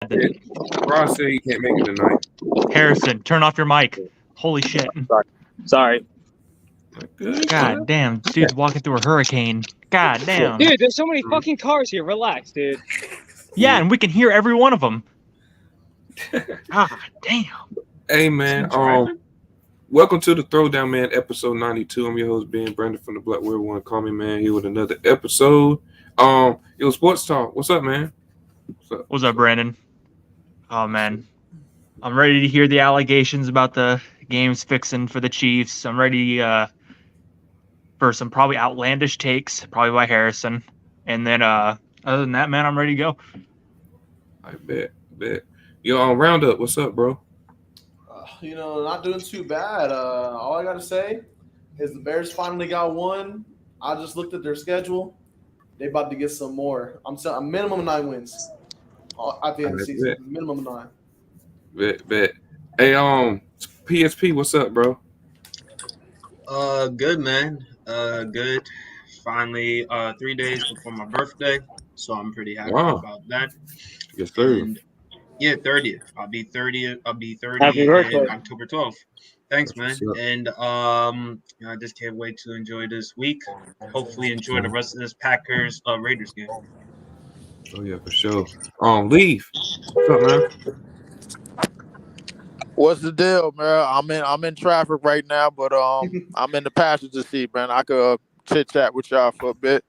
Ross said he can't make it tonight. Harrison, turn off your mic. Holy shit. Sorry. Good. God damn. Dude's walking through a hurricane. God damn. Dude, there's so many fucking cars here. Relax, dude. Yeah, and we can hear every one of them. God damn. Hey man, welcome to the Throwdown, man, episode 92. I'm your host, Ben Brandon from the Black Where Everyone Call Me, man, here with another episode. Sports Talk. What's up, man? What's up, Brandon? Oh man, I'm ready to hear the allegations about the games fixing for the Chiefs. I'm ready for some probably outlandish takes, probably by Harrison. And then other than that, man, I'm ready to go. I bet. Yo, Roundup, what's up, bro? Not doing too bad. All I gotta say is the Bears finally got one. I just looked at their schedule. They about to get some more. I'm saying a minimum of 9 wins at the end of the season. Minimum of 9. Bet. Hey, PSP, what's up, bro? Good, man. Good. Finally, 3 days before my birthday, so I'm pretty happy about that. Yes, sir. And, yeah, 30th. I'll be 30 Happy birthday. in October 12th. Thanks, man. And I just can't wait to enjoy this week. Hopefully enjoy the rest of this Packers Raiders game. Oh yeah, for sure. Leaf. What's up, man? What's the deal, man? I'm in traffic right now, but I'm in the passenger seat, man. I could chit chat with y'all for a bit.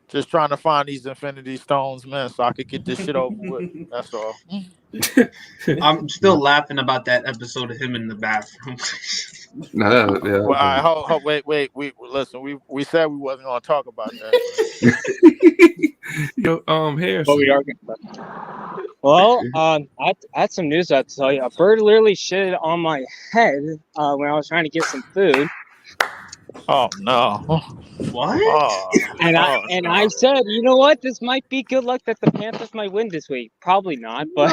Just trying to find these Infinity Stones, man, so I could get this shit over with. That's all. I'm still laughing about that episode of him in the bathroom. No, yeah. Well, all right, wait. We said we wasn't gonna talk about that. Yo, Harrison. What we are gonna Well, I had some news I had to tell you. A bird literally shit on my head when I was trying to get some food. Oh no! What? I said, you know what? This might be good luck that the Panthers might win this week. Probably not, but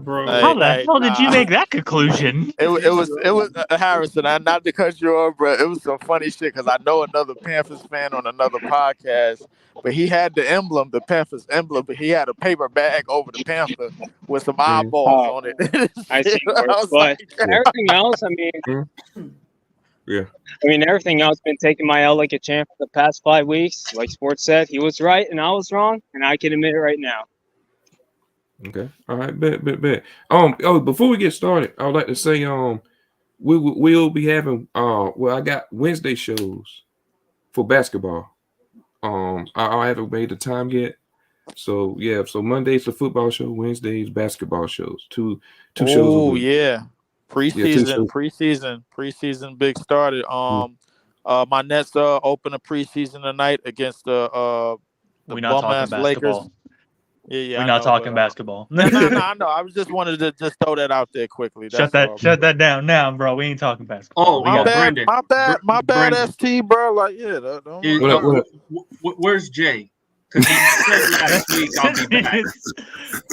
Bro. How the hell did you make that conclusion? It was Harrison. Not to cut you off, but it was some funny shit because I know another Panthers fan on another podcast, but he had the emblem, the Panthers emblem, but he had a paper bag over the Panther with some eyeballs on it. I see. But everything else, I mean. Yeah. I mean, everything else been taking my L like a champ for the past 5 weeks. Like Sports said, he was right and I was wrong, and I can admit it right now. Okay. All right. Bet. Before we get started, I would like to say, we'll be having I got Wednesday shows for basketball. I haven't made the time yet. So yeah. So Monday's the football show. Wednesday's basketball shows. Two shows. Oh yeah. Preseason big started. My Nets open a preseason tonight against the bum-ass Lakers. Yeah. We're not talking basketball. No. I was just wanted to just throw that out there quickly. Shut that down now, bro. We ain't talking basketball. Oh, my bad, Brandon. My bad, ST, bro. Like, yeah. Where's Jay? Because he said last week I'll be back.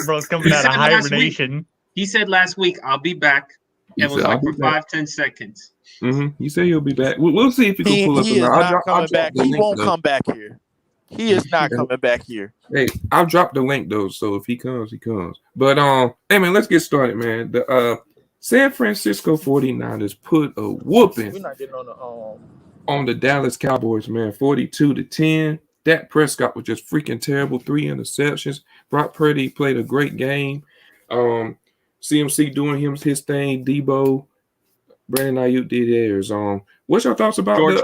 Bro's coming out of hibernation. He said last week I'll be back. It was like for 5-10 seconds. Mm-hmm. You say he'll be back. We'll see if he can pull up. He is not coming back. He won't come back here. He is not coming back here. Hey, I'll drop the link though, so if he comes, he comes. But hey man, let's get started, man. The San Francisco 49ers put a whooping We're not getting on the Dallas Cowboys, man, 42-10. Dak Prescott was just freaking terrible. 3 interceptions. Brock Purdy played a great game. CMC doing his thing. Debo, Brandon Ayuk did theirs. What's your thoughts about George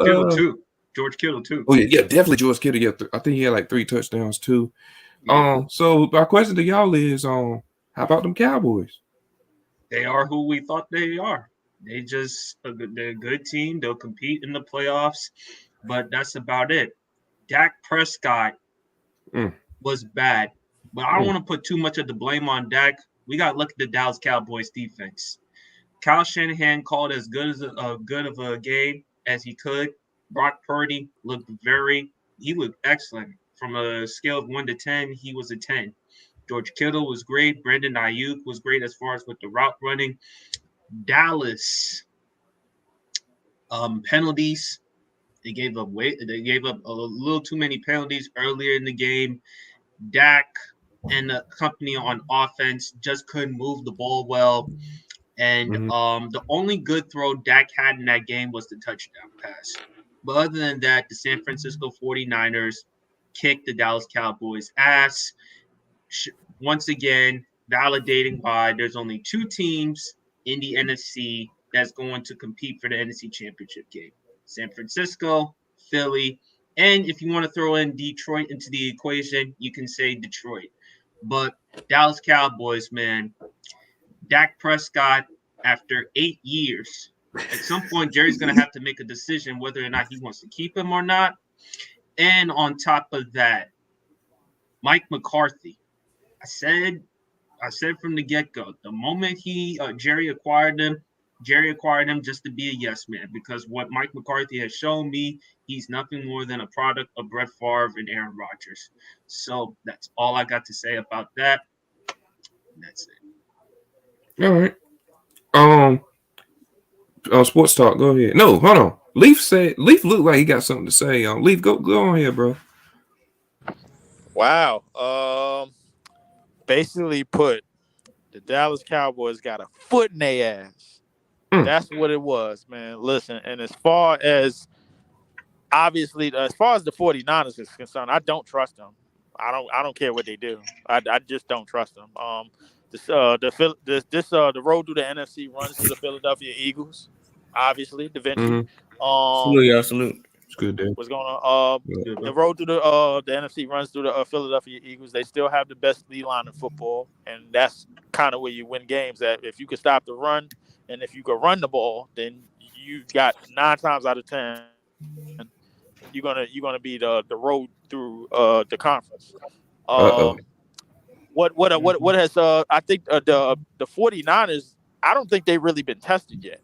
Kittle too? Oh yeah, definitely George Kittle. Yeah, I think he had like 3 touchdowns too. So my question to y'all is, how about them Cowboys? They are who we thought they are. They're a good team. They'll compete in the playoffs, but that's about it. Dak Prescott was bad, but I don't want to put too much of the blame on Dak. We got to look at the Dallas Cowboys defense. Kyle Shanahan called as good of a game as he could. Brock Purdy looked excellent. From a scale of 1 to 10, he was a 10. George Kittle was great. Brandon Ayuk was great as far as with the route running. Dallas penalties. They gave up a little too many penalties earlier in the game. Dak and the company on offense just couldn't move the ball well. And the only good throw Dak had in that game was the touchdown pass. But other than that, the San Francisco 49ers kicked the Dallas Cowboys' ass. Once again, validating why there's only 2 teams in the NFC that's going to compete for the NFC Championship game. San Francisco, Philly, and if you want to throw in Detroit into the equation, you can say Detroit. But Dallas Cowboys, man, Dak Prescott, after 8 years, at some point, Jerry's going to have to make a decision whether or not he wants to keep him or not. And on top of that, Mike McCarthy. I said from the get-go, the moment Jerry acquired him just to be a yes man, because what Mike McCarthy has shown me, he's nothing more than a product of Brett Favre and Aaron Rodgers. So that's all I got to say about that. That's it. All right. Sports talk. Go ahead. No, hold on. Leaf looked like he got something to say. Leaf, go on here, bro. Wow. Basically put, the Dallas Cowboys got a foot in their ass. That's what it was, man. Listen, and as far as the 49ers is concerned, I don't trust them. I don't care what they do. I just don't trust them. The road through the NFC runs to the Philadelphia Eagles, obviously, Da Vinci. Salute. It's good, dude. What's going on? The road through the NFC runs through the Philadelphia Eagles. They still have the best D line in football, and that's kind of where you win games. That if you can stop the run, and if you can run the ball, then you got 9 times out of 10, you're gonna be the road through the conference. What has I think the 49ers, I don't think they've really been tested yet.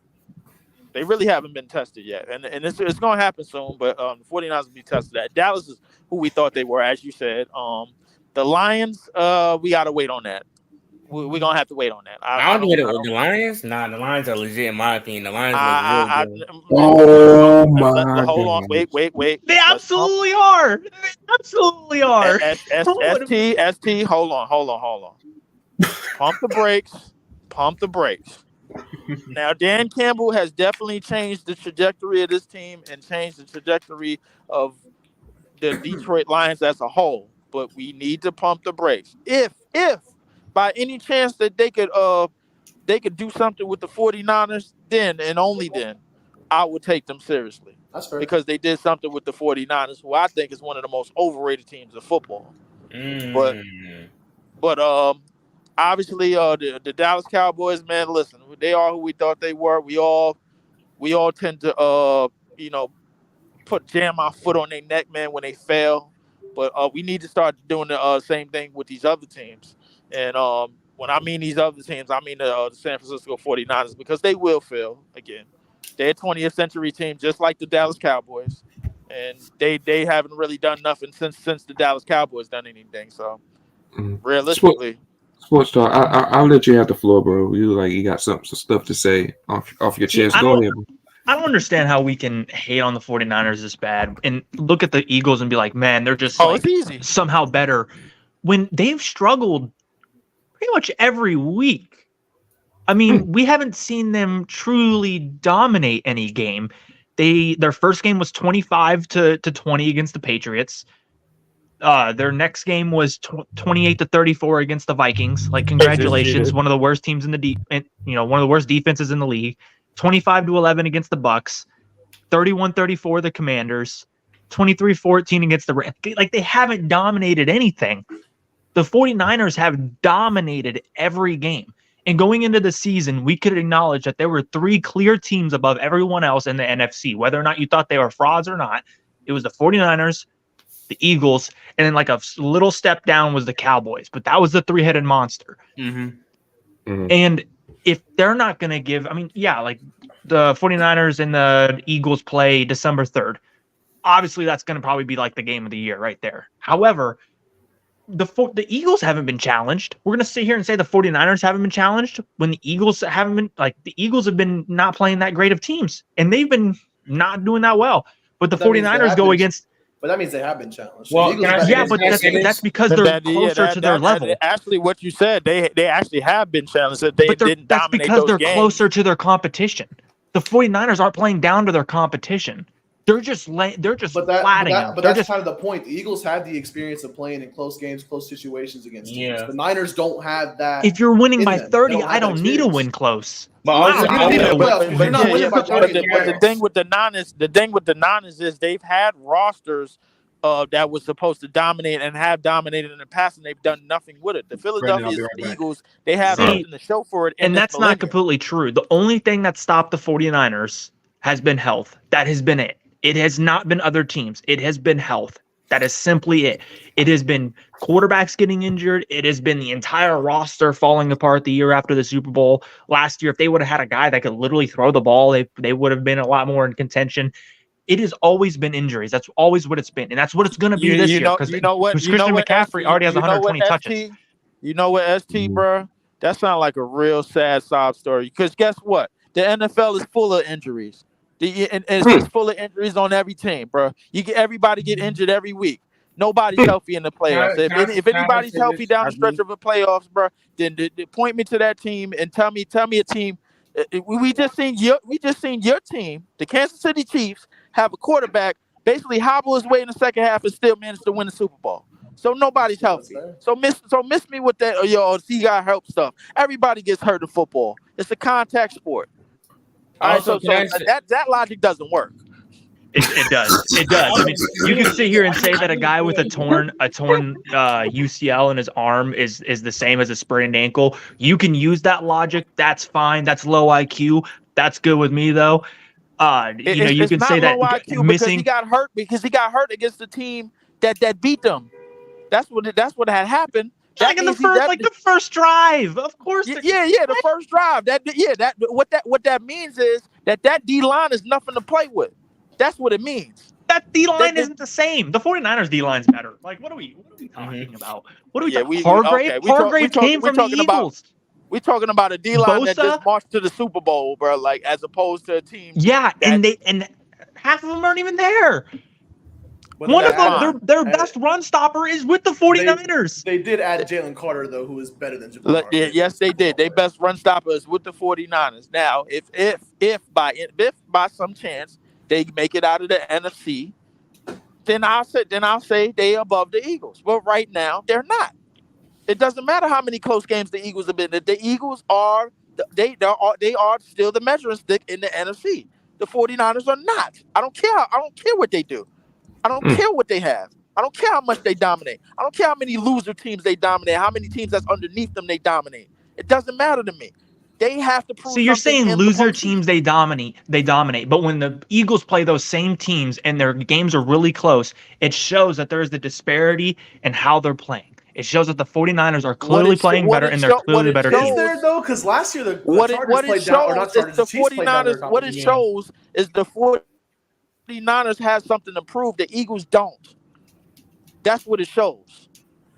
They really haven't been tested yet. And it's going to happen soon, but the 49ers will be tested. Dallas is who we thought they were, as you said. The Lions, we got to wait on that. We're going to have to wait on that. I don't get it with the Lions. Nah, the Lions are legit in my opinion. The Lions look real good. Oh, my hold on. Wait. They absolutely are. They absolutely are. ST, hold on. Pump the brakes. Now, Dan Campbell has definitely changed the trajectory of this team and changed the trajectory of the Detroit Lions as a whole. But we need to pump the brakes. If by any chance that they could do something with the 49ers, then and only then, I would take them seriously. That's fair. Because they did something with the 49ers, who I think is one of the most overrated teams of football. But obviously, the Dallas Cowboys, man, listen, they are who we thought they were. We all tend to, jam our foot on their neck, man, when they fail. But we need to start doing the same thing with these other teams. And when I mean these other teams, I mean the San Francisco 49ers, because they will fail again. They're a 20th century team, just like the Dallas Cowboys. And they haven't really done nothing since the Dallas Cowboys done anything. So, realistically. Sports talk. I'll let you have the floor, bro. You got some stuff to say off your chest. Go ahead, bro. I don't understand how we can hate on the 49ers this bad and look at the Eagles and be like, man, they're just it's easy. Somehow better when they've struggled pretty much every week. I mean, we haven't seen them truly dominate any game. Their first game was 25-20 against the Patriots. Their next game was 28-34 against the Vikings. Like, congratulations, one of the worst teams in one of the worst defenses in the league. 25-11 against the Bucks. 31-34 the Commanders. 23-14 against the Rams. Like, they haven't dominated anything. The 49ers have dominated every game. And going into the season, we could acknowledge that there were 3 clear teams above everyone else in the NFC. Whether or not you thought they were frauds or not, it was the 49ers, the Eagles, and then like a little step down was the Cowboys. But that was the 3-headed monster. And if they're not going to give, like the 49ers and the Eagles play December 3rd. Obviously, that's going to probably be like the game of the year right there. However, the Eagles haven't been challenged. We're going to sit here and say the 49ers haven't been challenged when the Eagles haven't been, like, the Eagles have been not playing that great of teams, and they've been not doing that well. But the 49ers go against But that means they have been challenged. Well, The Eagles can I have say been- Yeah, but Can I say this? that's because they're closer to their level. Actually, what you said, they actually have been challenged. That they But didn't that's dominate because those they're games. closer to their competition. The 49ers aren't playing down to their competition. They're just flatting them. But that's kind of the point. The Eagles have the experience of playing in close games, close situations against teams. Yeah. The Niners don't have that. If you're winning in by them. They 30, don't have I that don't need to experience. win close. But Wow, also, you don't need to win playoffs, you're not winning by 30 in the But the playoffs. thing with the Niners is they've had rosters that was supposed to dominate and have dominated in the past, and they've done nothing with it. The Philadelphia Eagles, they have something to show for it. And that's not completely true. The only thing that stopped the 49ers has been health. That has been it. It has not been other teams. It has been health. That is simply it. It has been quarterbacks getting injured. It has been the entire roster falling apart the year after the Super Bowl. Last year, if they would have had a guy that could literally throw the ball, they would have been a lot more in contention. It has always been injuries. That's always what it's been. And that's what it's going to be this year. Because Christian McCaffrey already has 120 touches. You know what, ST, bro? That sounds like a real sad sob story. Because guess what? The NFL is full of injuries. And it's just full of injuries on every team, bro. Everybody get injured every week. Nobody's healthy in the playoffs. If anybody's healthy down the stretch of the playoffs, bro, then point me to that team and tell me a team. We just seen your team, the Kansas City Chiefs, have a quarterback basically hobble his way in the second half and still manage to win the Super Bowl. So nobody's healthy. So miss me with that. See, got help stuff. Everybody gets hurt in football. It's a contact sport. All right, so that logic doesn't work. It does. It does. I mean, you can sit here and say that a guy with a torn UCL in his arm is the same as a sprained ankle. You can use that logic. That's fine. That's low IQ. That's good with me though. You can say that missing because he got hurt against the team that beat them. That's what had happened. Like in the first drive, of course. The first drive. What that means is that D line is nothing to play with. That's what it means. That D line isn't the same. The 49ers D line's better. Like, what are we talking about? What are we talking about? Hargrave came from the Eagles. We're talking about a D line that just marched to the Super Bowl, bro. Like, as opposed to a team. Yeah, and half of them aren't even there. One of them, their best run stopper is with the 49ers. They did add Jalen Carter, though, who is better than Jalen Carter. Yes, they did. Their best run stopper is with the 49ers. Now, if by some chance they make it out of the NFC, then I'll say they above the Eagles. But right now, they're not. It doesn't matter how many close games the Eagles have been. The Eagles are still the measuring stick in the NFC. The 49ers are not. I don't care what they do. I don't care what they have. I don't care how much they dominate. I don't care how many loser teams they dominate, how many teams that's underneath them they dominate. It doesn't matter to me. They have to prove. So you're saying loser teams they dominate, but when the Eagles play those same teams and their games are really close, it shows that there is the disparity in how they're playing. It shows that the 49ers are clearly playing better and they're clearly better teams. Is there though? Because last year the Chargers played down, or not Chargers, the Chiefs played down their competition. What it shows is the 49ers have something to prove. The Eagles don't. That's what it shows.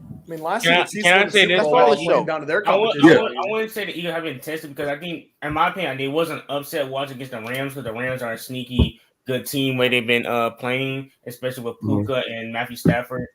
I mean, last year the Chiefs can I say this? playing down to their competition. I wouldn't say the Eagles have been tested because I think, in my opinion, they wasn't upset watching against the Rams because the Rams are a sneaky good team where they've been playing, especially with Puka and Matthew Stafford.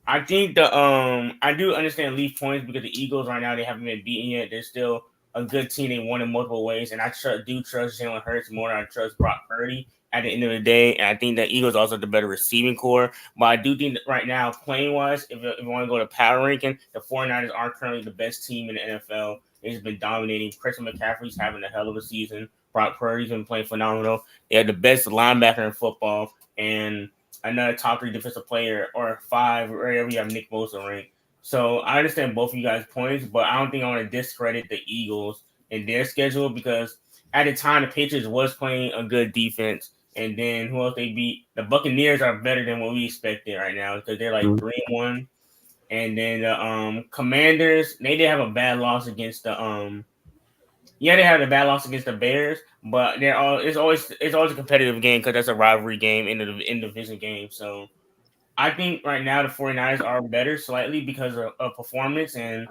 I think I do understand Leaf points because the Eagles right now they haven't been beaten yet. They're still a good team. They won in multiple ways, and I do trust Jalen Hurts more than I trust Brock Purdy at the end of the day. And I think the Eagles also have the better receiving core. But I do think that right now, playing wise, if you want to go to power ranking, the 49ers are currently the best team in the NFL. They've been dominating. Christian McCaffrey's having a hell of a season. Brock Purdy's been playing phenomenal. They have the best linebacker in football and another top 3 defensive player or 5, wherever you have Nick Bosa ranked. So I understand both of you guys' points, but I don't think I want to discredit the Eagles in their schedule because at the time the Patriots was playing a good defense. And then who else they beat? The Buccaneers are better than what we expected right now because they're like 3-1. And then the Commanders, they did have a bad loss against the they had a bad loss against the Bears, but it's always a competitive game because that's a rivalry game in division game. So I think right now the 49ers are better slightly because of performance, and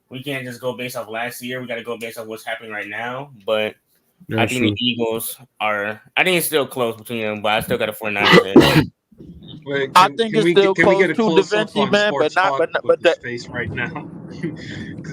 we can't just go based off last year. We got to go based off what's happening right now. But I think the Eagles are. I think it's still close between them, but I still got a 49ers. Wait, I think it's still can we get a close to Da close up Vinci, on man, sports but not, talk but with his that. face right now?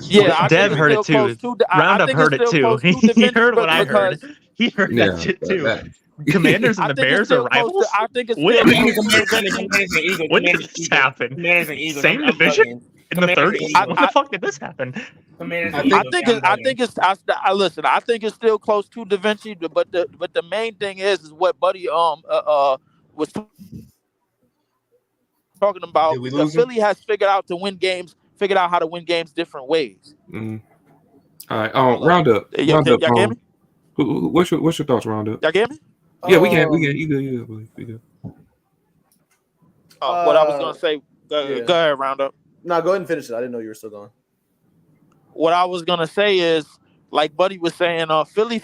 Yeah, I Dev think it's heard still it too. close to. I Roundup think heard it's it still too. close to Da He Vinci, heard what I heard. because He heard Yeah, that shit too. that- Commanders and I the think it's Bears still are close rivals. to. I think it's When still did close to Da Commanders Vinci. and Eagles. When did Commanders this and Eagles. happen? Commanders and Eagles. Same I'm division bugging. in the Commanders and 30s. Eagles. When the fuck did this happen? Commanders I and think- I Eagles. think I'm it's. I bugging. think it's. I listen. I think it's still close to Da Vinci, but the main thing is what Buddy was talking about. Did we The lose him? Philly has figured out how to win games different ways. Mm. All right. Roundup. Y'all get me? What's your thoughts, Roundup? Y'all get me? Yeah, we can. You good. We good. What I was gonna say. Go ahead, Roundup. No, go ahead and finish it. I didn't know you were still going. What I was gonna say is, like Buddy was saying, Philly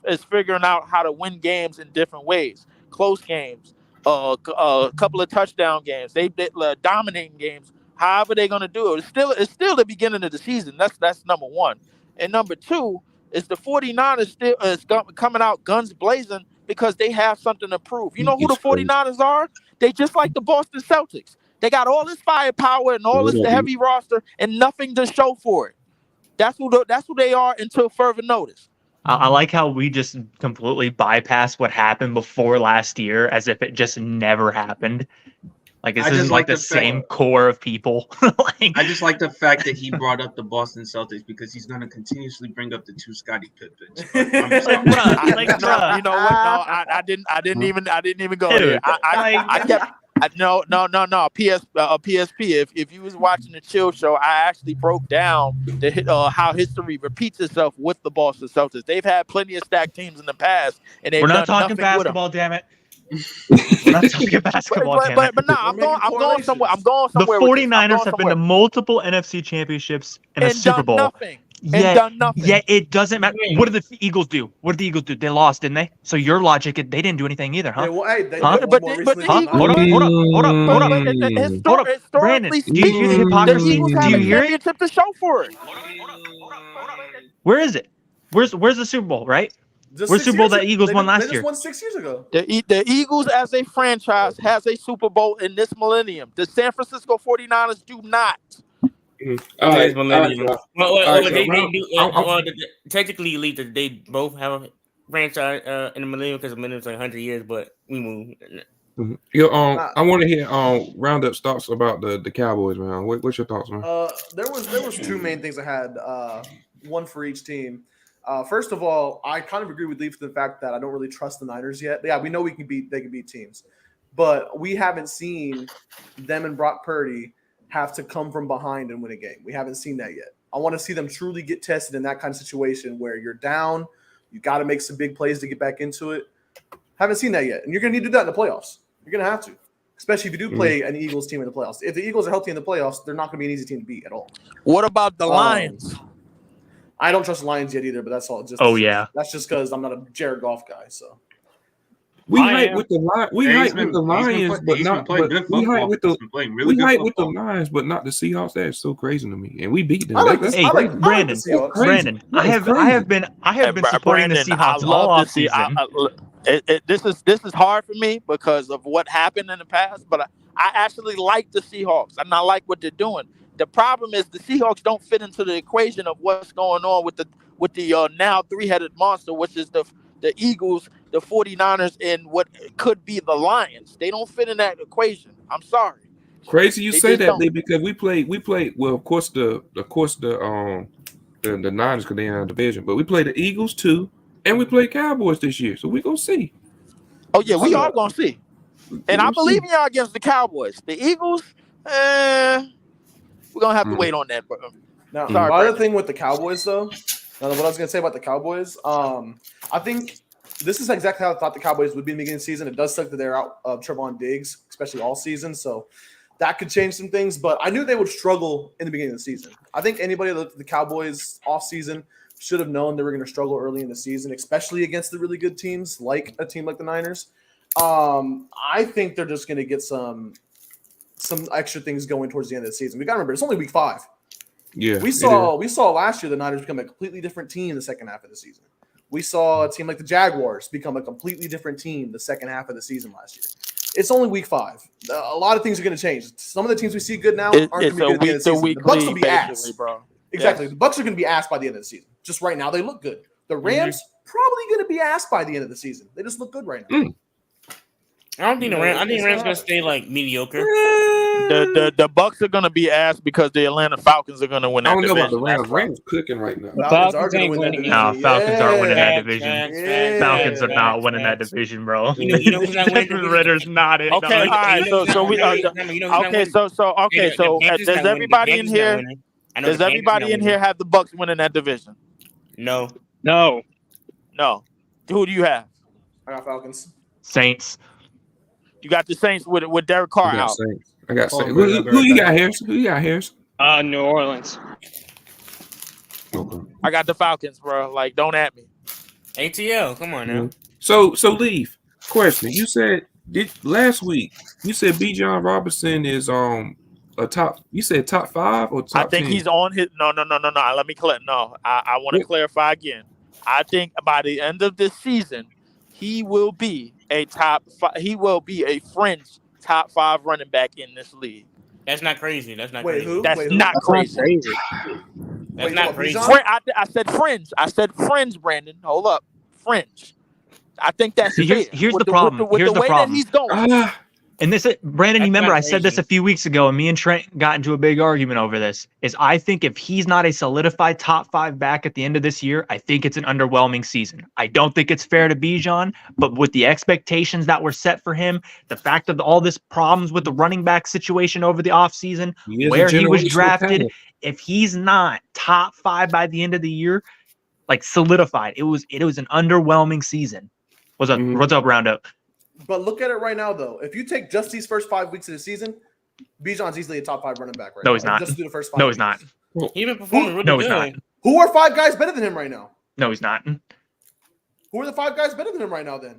is figuring out how to win games in different ways. Close games, a couple of touchdown games. They dominating games. However they're gonna do it. It's still the beginning of the season. That's number one. And number two is the 49ers still is coming out guns blazing because they have something to prove. You know who the 49ers are? They just like the Boston Celtics. They got all this firepower and all this heavy roster and nothing to show for it. That's who they are until further notice. I like how we just completely bypassed what happened before last year as if it just never happened. Like this isn't like the same core of people. I just like the fact that he brought up the Boston Celtics because he's going to continuously bring up the two Scottie Pippins. Bruh. You know what? No, I didn't even go there. I kept. No. PSP. If you was watching the Chill Show, I actually broke down how history repeats itself with the Boston Celtics. They've had plenty of stacked teams in the past, and they've We're not done talking nothing with them. basketball, damn it. We're not talking basketball, damn it. But no, I'm going somewhere. The 49ers have been to multiple NFC championships and a Super Bowl. Nothing. Done nothing. Yeah, it doesn't matter. What did the Eagles do? They lost, didn't they? So your logic, they didn't do anything either, huh? Yeah, well, hey, they Huh? did But one the more recently Eagles- than Hold up. Hold up. Brandon, do you hear the hypocrisy? Eagles Do have you a hear it? championship to show for it. Where is it? Where's the Super Bowl, right? Just Where's 6 Super Bowl years that ago. Eagles won last They year? just won 6 years ago. The Eagles as a franchise has a Super Bowl in this millennium. The San Francisco 49ers do not. All right. Technically, elite. They both have a franchise in the millennium because the millennium's like 100 years, but we move. I want to hear Roundup's thoughts about the Cowboys, man. What's your thoughts, man? There was two main things I had, one for each team. First of all, I kind of agree with Lee for the fact that I don't really trust the Niners yet. Yeah, we know they can beat teams, but we haven't seen them and Brock Purdy have to come from behind and win a game. We haven't seen that yet. I want to see them truly get tested in that kind of situation where you're down, you got to make some big plays to get back into it. Haven't seen that yet, and you're going to need to do that in the playoffs. You're going to have to, especially if you do play an Eagles team in the playoffs. If the Eagles are healthy in the playoffs, they're not going to be an easy team to beat at all. What about the Lions? I don't trust the Lions yet either, but that's all. That's just because I'm not a Jared Goff guy. So we hype with the Lions. We hype with the Lions, but not. We hype with the Lions, but not the Seahawks. That's so crazy to me. And we beat them. Brandon, I have been supporting the Seahawks all off season. This is hard for me because of what happened in the past, but I actually like the Seahawks. And I like what they're doing. The problem is the Seahawks don't fit into the equation of what's going on with the now three-headed monster, which is the Eagles, the 49ers, and what could be the Lions. They don't fit in that equation. I'm sorry. Crazy you say that, Lee, because we played. Well, of course the Niners because they in our division, but we played the Eagles too, and we played Cowboys this year, so we gonna see. Oh yeah, we are gonna see, and I believe in y'all against the Cowboys. The Eagles, we're gonna have to wait on that. Now, the other thing with the Cowboys, though, what I was going to say about the Cowboys, I think this is exactly how I thought the Cowboys would be in the beginning of the season. It does suck that they're out of Trevon Diggs, especially all season, so that could change some things. But I knew they would struggle in the beginning of the season. I think anybody that looked at the Cowboys off season should have known they were going to struggle early in the season, especially against the really good teams like a team like the Niners. I think they're just going to get some extra things going towards the end of the season. We got to remember, it's only week 5. Yeah, we saw last year the Niners become a completely different team the second half of the season. We saw a team like the Jaguars become a completely different team the second half of the season last year. It's only week 5. A lot of things are going to change. Some of the teams we see good now aren't going It's to be a good at the end of the season. week The to Bucks week will be league, ass. basically, bro. Exactly. Yes. The Bucks are going to be ass by the end of the season. Just right now, they look good. The Rams probably going to be ass by the end of the season. They just look good right now. I don't think the Rams. I think the Rams gonna stay like mediocre. The Bucks are gonna be ass because the Atlanta Falcons are gonna win that I don't know about division. the Rams. Rams cooking right now. The Falcons are Falcons going to ain't win that winning division. No, Falcons aren't winning that Facts, division. facts, Falcons are not facts, winning that facts. division, bro. You know who's not winning the Desmond division? Ritter's not it. Okay, dog. all right. You know who's So not we winning? You know who's not okay. winning? So Hey, the Panthers does not winning. everybody The in Panthers not here? winning. I know Does the Panthers everybody not in here winning. have the Bucks winning that division? No. No. No. Who do you have? I got Falcons. Saints. You got the Saints with Derek Carr I got out. Saints. I got Oh, Saints. bro, Who you got, Harris? Who you got, Harris? New Orleans. Okay. I got the Falcons, bro. Like, don't at me. ATL. Come on now. So Leaf, question. You said last week, you said B. John Robinson is a top. You said top 5 or top I think 10? he's on his. No. Let me clear. No, I want to clarify again. I think by the end of this season, he will be a top 5. He will be a fringe top 5 running back in this league. That's not crazy. That's not Wait, crazy. who? That's Wait, not That's crazy. not crazy. That's Wait, not what, crazy. Bijan? I said fringe. I said fringe, Brandon. Hold up, fringe. I think that's See, here's with the problem. With Here's the the way problem. that he's going. And this, Brandon, you That's remember not I said this crazy. a few weeks ago, and me and Trent got into a big argument over this. Is I think if he's not a solidified top 5 back at the end of this year, I think it's an underwhelming season. I don't think it's fair to Bijan, but with the expectations that were set for him, the fact of all this problems with the running back situation over the offseason, where he was drafted, if he's not top 5 by the end of the year, like solidified, it was an underwhelming season. What's up, Roundup? But look at it right now, though. If you take just these first 5 weeks of the season, Bijan's easily a top 5 running back right now. No, he's not. Just do the first 5 No, weeks. he's not. He been performing really No, good. he's not. Who are 5 guys better than him right now? No, he's not. Who are the 5 guys better than him right now, then?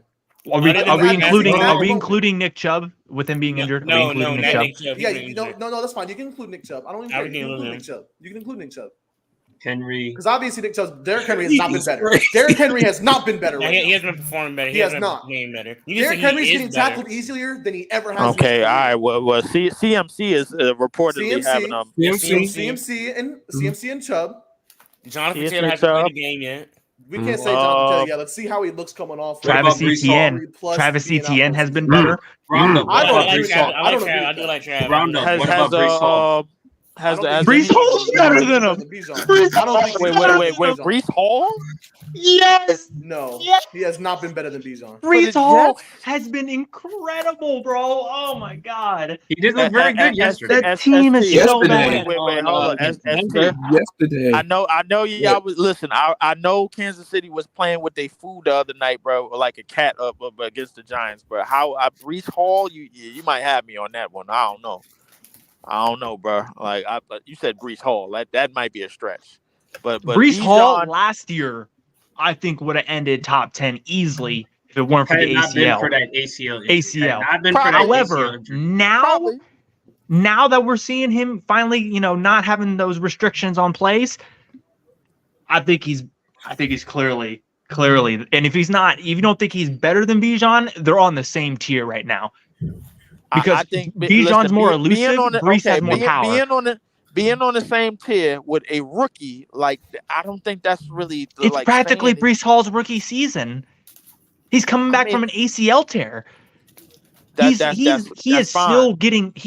Are we including Exactly. Nick Chubb with him being injured? No, Are we including not Chubb? Nick Chubb. Yeah, no, that's fine. You can include Nick Chubb. I don't even care. You can include Nick Chubb. You can include Nick Chubb. Henry. Because obviously Derrick Henry has not been better. Derrick Henry has not been better. Right He has been performing better. He has been not. playing better. Derrick Henry's getting tackled easier than he ever has. Okay, all right. Well, CMC is reportedly having CMC and Chubb. Jonathan CMC Taylor hasn't Chubb. played the game yet. We can't say Jonathan Taylor yet. Let's see how he looks coming off. Travis Brees Hall? Etienne has been better. Roundup. I don't What about agree Brees with Hall? that. I don't agree I with do that. like Travis. Roundup. has What about Brees Hall? Brees Hall's better than him. Wait, Brees Hall? Yes. No, Yes. he has not been better than Bijan. Brees the Hall Jets? has been incredible, bro. Oh my god. He did look very good yesterday. That team is so bad. Wait, hold on. Yesterday. I know y'all was listen. I know Kansas City was playing with their food the other night, bro, like a cat up against the Giants, bro. How Brees Hall? You might have me on that one. I don't know, bro. Like you said, Brees Hall. That might be a stretch. But Brees Bijan, Hall last year, I think would have ended top 10 easily if it weren't for Had the not been ACL. for that ACL. ACL. Had not been for that However, ACL injury. now that we're seeing him finally, not having those restrictions on plays, I think he's clearly, and if he's not, if you don't think he's better than Bijan, they're on the same tier right now. Because I think Bijan's more elusive, Brees has more power. Being on the same tier with a rookie, like I don't think that's really. It's practically Brees Hall's rookie season. He's coming back from an ACL tear. He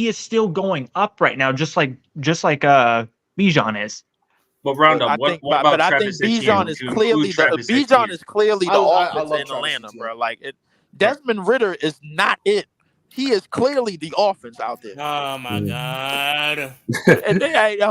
is still going up right now, just like Bijan is. But Roundup, what about I Travis think Etienne? Bijan is clearly the offense love in Travis Atlanta, Etienne. bro. Like Desmond Ridder is not it. He is clearly the offense out there. Oh my god! And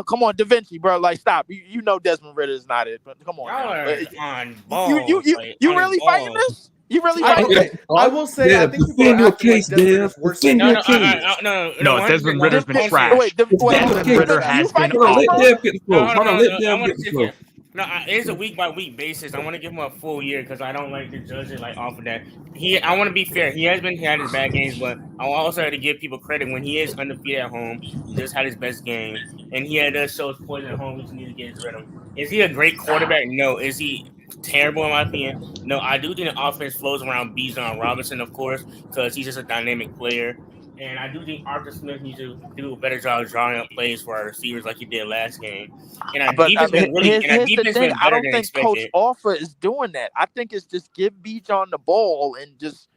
come on, Da Vinci, bro. Like, stop. You know Desmond Ridder is not it. But come on, Y'all now. are on balls. You really fighting this? You really fighting this? I will say, I think people are acting like Desmond is worse than No, Desmond Ritter's been trash. Desmond Ridder has been Hold on, let Dev get the floor. No, Hold on, no, let I Dev wanna get the sit floor. there. No, it's a week by week basis. I want to give him a full year because I don't like to judge it like off of that. I want to be fair. He had his bad games, but I also had to give people credit when he is undefeated at home. He just had his best game, and he does show his poison at home. We just need to get rid of him. Is he a great quarterback? No. Is he terrible in my opinion. No, I do think the offense flows around Bijan Robinson, of course, because he's just a dynamic player. And I do think Arthur Smith needs to do a better job of drawing up plays for our receivers like he did last game. And our But defense been really, and our here's the defense thing. been I better don't than think Coach expected. Offer is doing that. I think it's just give Bijan the ball and just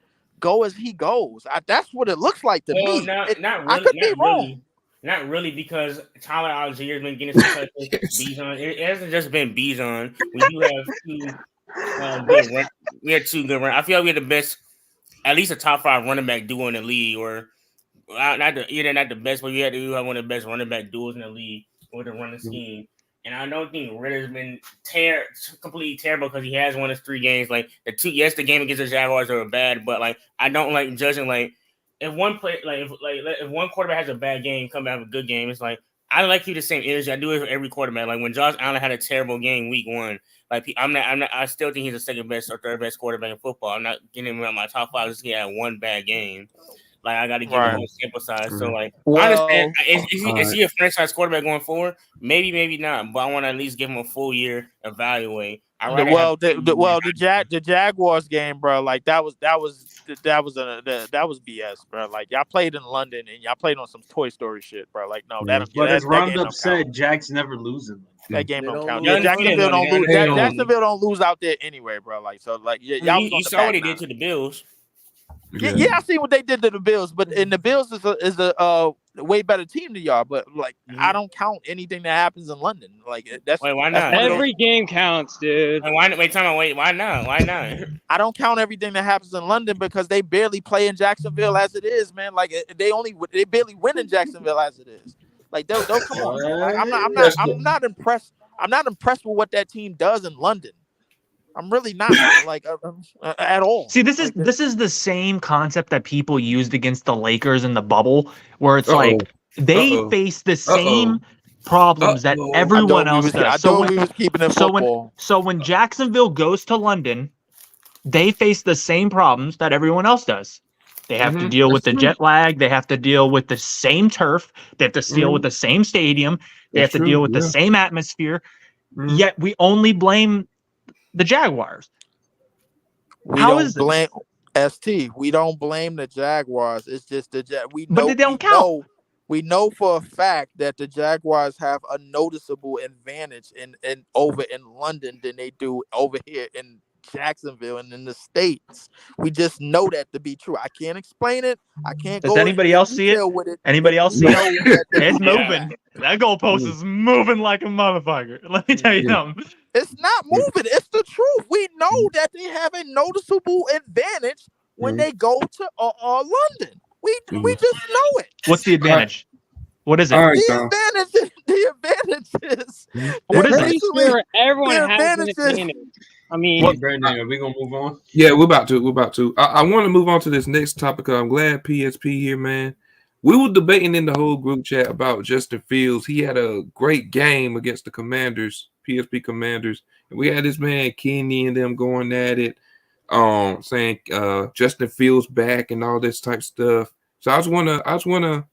go as he goes. That's what it looks like to me. Not really. I could be wrong. Not really, because Tyler Algier's been getting some touches. Bijan, it hasn't just been Bijan. We do have we had two good runs. I feel like we had the best, at least a top 5 running back duo in the league, or not the best, but we have one of the best running back duos in the league with the running scheme. And I don't think Ritter's been completely terrible because he has won his 3 games. Like the game against the Jaguars were bad, but like I don't like judging like. If one play, if one quarterback has a bad game, come back with a good game, it's like I like you the same energy. I do it for every quarterback. Like when Josh Allen had a terrible game week 1, like I'm not. I still think he's the second best or third best quarterback in football. I'm not getting him on my top 5 just to get one bad game. Like I got to give him a sample size. So like I understand. Is he a franchise quarterback going forward? Maybe not. But I want to at least give him a full year evaluate. The Jaguars game, bro, like that was BS, bro. Like y'all played in London and y'all played on some Toy Story shit, bro. Like no, but as Roundup said, Jags never losing. That game don't count. Yeah, Jacksonville don't lose. Jacksonville don't lose out there anyway, bro. Like so, like y'all. You saw what he did to the Bills. Yeah, I see what they did to the Bills, but and the Bills is a way better team than y'all. But like, I don't count anything that happens in London. Like that's why not? Every game counts, dude. Why not? Why not? I don't count everything that happens in London because they barely play in Jacksonville as it is, man. Like they barely win in Jacksonville as it is. Like they'll come on. Like, I'm not impressed. I'm not impressed with what that team does in London. I'm really not like at all. See, this is the same concept that people used against the Lakers in the bubble, where it's like they face the same problems that everyone else does. So when Jacksonville goes to London, they face the same problems that everyone else does. They have to deal with the jet lag. They have to deal with the same turf. They have to deal with the same stadium. They have to deal with the same atmosphere. Yet we only blame the Jaguars. We don't blame the Jaguars. It's just but they don't count. We know for a fact that the Jaguars have a noticeable advantage in over in London than they do over here in Jacksonville and in the States. We just know that to be true. I can't explain it. I can't. Does anybody else see it? Anybody else see it? It's moving. That goalpost is moving like a motherfucker. Let me tell you something. It's not moving. It's the truth. We know that they have a noticeable advantage when they go to London. We just know it. What's the advantage? What is it? The advantage is. What is it? Sure everyone has an advantage. I mean, Brandon, are we gonna move on? Yeah, we're about to. I want to move on to this next topic. I'm glad PSP here, man. We were debating in the whole group chat about Justin Fields. He had a great game against the Commanders, PSP Commanders. And we had this man Kenny and them going at it, saying Justin Fields back and all this type stuff. So I just wanna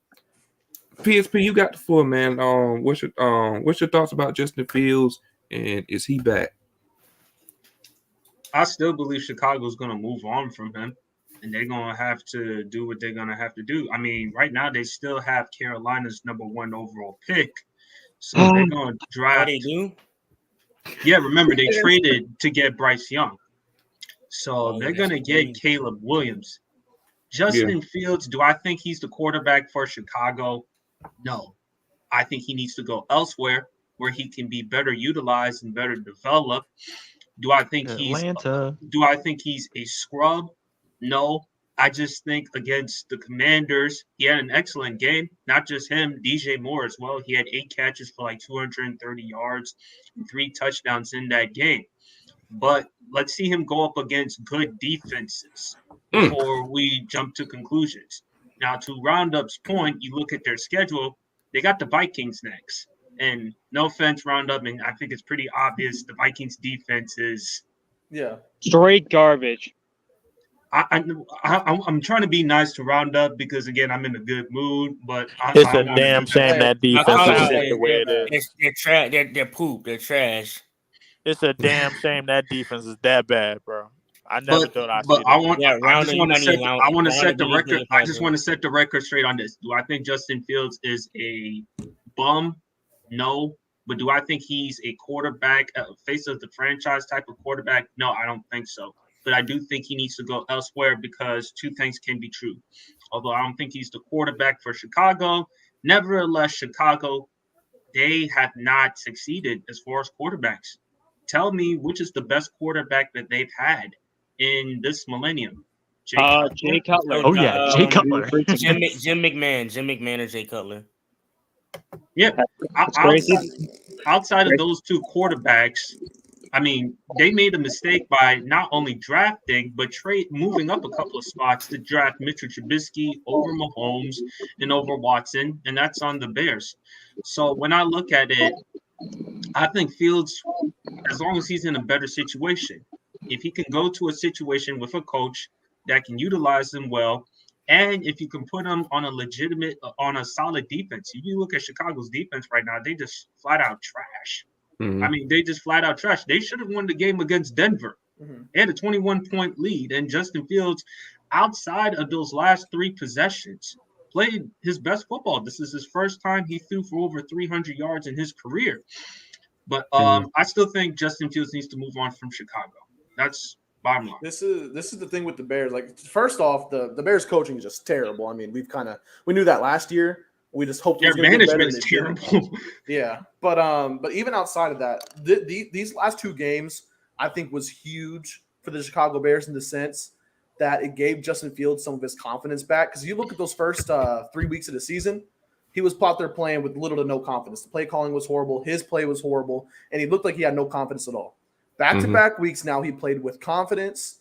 PSP, you got the floor, man. What's your thoughts about Justin Fields and is he back? I still believe Chicago's going to move on from him, and they're going to have to do what they're going to have to do. I mean, right now they still have Carolina's #1 overall pick, so they're going to draft. They do? Yeah, remember they traded to get Bryce Young, so they're going to get Caleb Williams. Justin Fields, do I think he's the quarterback for Chicago? No. I think he needs to go elsewhere where he can be better utilized and better developed. Do I think he's a scrub? No. I just think against the Commanders, he had an excellent game. Not just him, DJ Moore as well. He had 8 catches for like 230 yards and 3 touchdowns in that game. But let's see him go up against good defenses before we jump to conclusions. Now, to Roundup's point, you look at their schedule, they got the Vikings next. And no offense, Roundup, and I think it's pretty obvious the Vikings defense is straight garbage. I'm trying to be nice to Roundup because again I'm in a good mood, but it's a damn shame that defense is the way it is. They're poop. They're trash. It's a damn shame that defense is that bad, bro. I never thought I'd see But I that. want. Yeah, I just Rounder, you want to might set. need I want to Rounder set the be record. good I just for want to set the record straight on this. Do I think Justin Fields is a bum? No. But do I think he's a quarterback, face of the franchise type of quarterback? No, I don't think so. But I do think he needs to go elsewhere because two things can be true. Although I don't think he's the quarterback for Chicago, nevertheless, Chicago, they have not succeeded as far as quarterbacks. Tell me which is the best quarterback that they've had in this millennium. Jay Cutler. Oh yeah, Jay Cutler. Jim McMahon or Jay Cutler. Yeah, That's crazy. outside of those two quarterbacks, I mean, they made a mistake by not only drafting, but moving up a couple of spots to draft Mitchell Trubisky over Mahomes and over Watson, and that's on the Bears. So when I look at it, I think Fields, as long as he's in a better situation, if he can go to a situation with a coach that can utilize him well, and if you can put him on a solid defense. If you look at Chicago's defense right now, they just flat out trash. Mhm. I mean, they just flat out trash. They should have won the game against Denver. They had a 21-point lead, and Justin Fields, outside of those last three possessions, played his best football. This is his first time he threw for over 300 yards in his career. But I still think Justin Fields needs to move on from Chicago. That's bottom line. This is the thing with the Bears. Like, first off, the Bears coaching is just terrible. I mean, we knew that last year. We just hoped Their management is terrible. terrible. Yeah, but even outside of that, these last two games I think was huge for the Chicago Bears in the sense that it gave Justin Fields some of his confidence back. Because you look at those first 3 weeks of the season, he was out there playing with little to no confidence. The play calling was horrible. His play was horrible, and he looked like he had no confidence at all. Back-to-back weeks now, he played with confidence,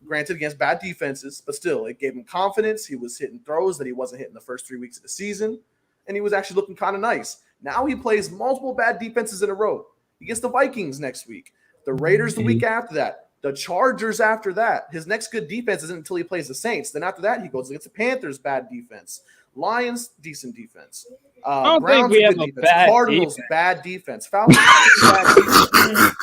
granted against bad defenses, but still, it gave him confidence. He was hitting throws that he wasn't hitting the first 3 weeks of the season, and he was actually looking kind of nice. Now he plays multiple bad defenses in a row. He gets the Vikings next week, the Raiders the week after that, the Chargers after that. His next good defense isn't until he plays the Saints. Then after that, he goes against the Panthers, bad defense. Lions, decent defense. I don't Browns, think we have good a defense. bad Cardinals, defense. bad defense. Falcons, bad defense.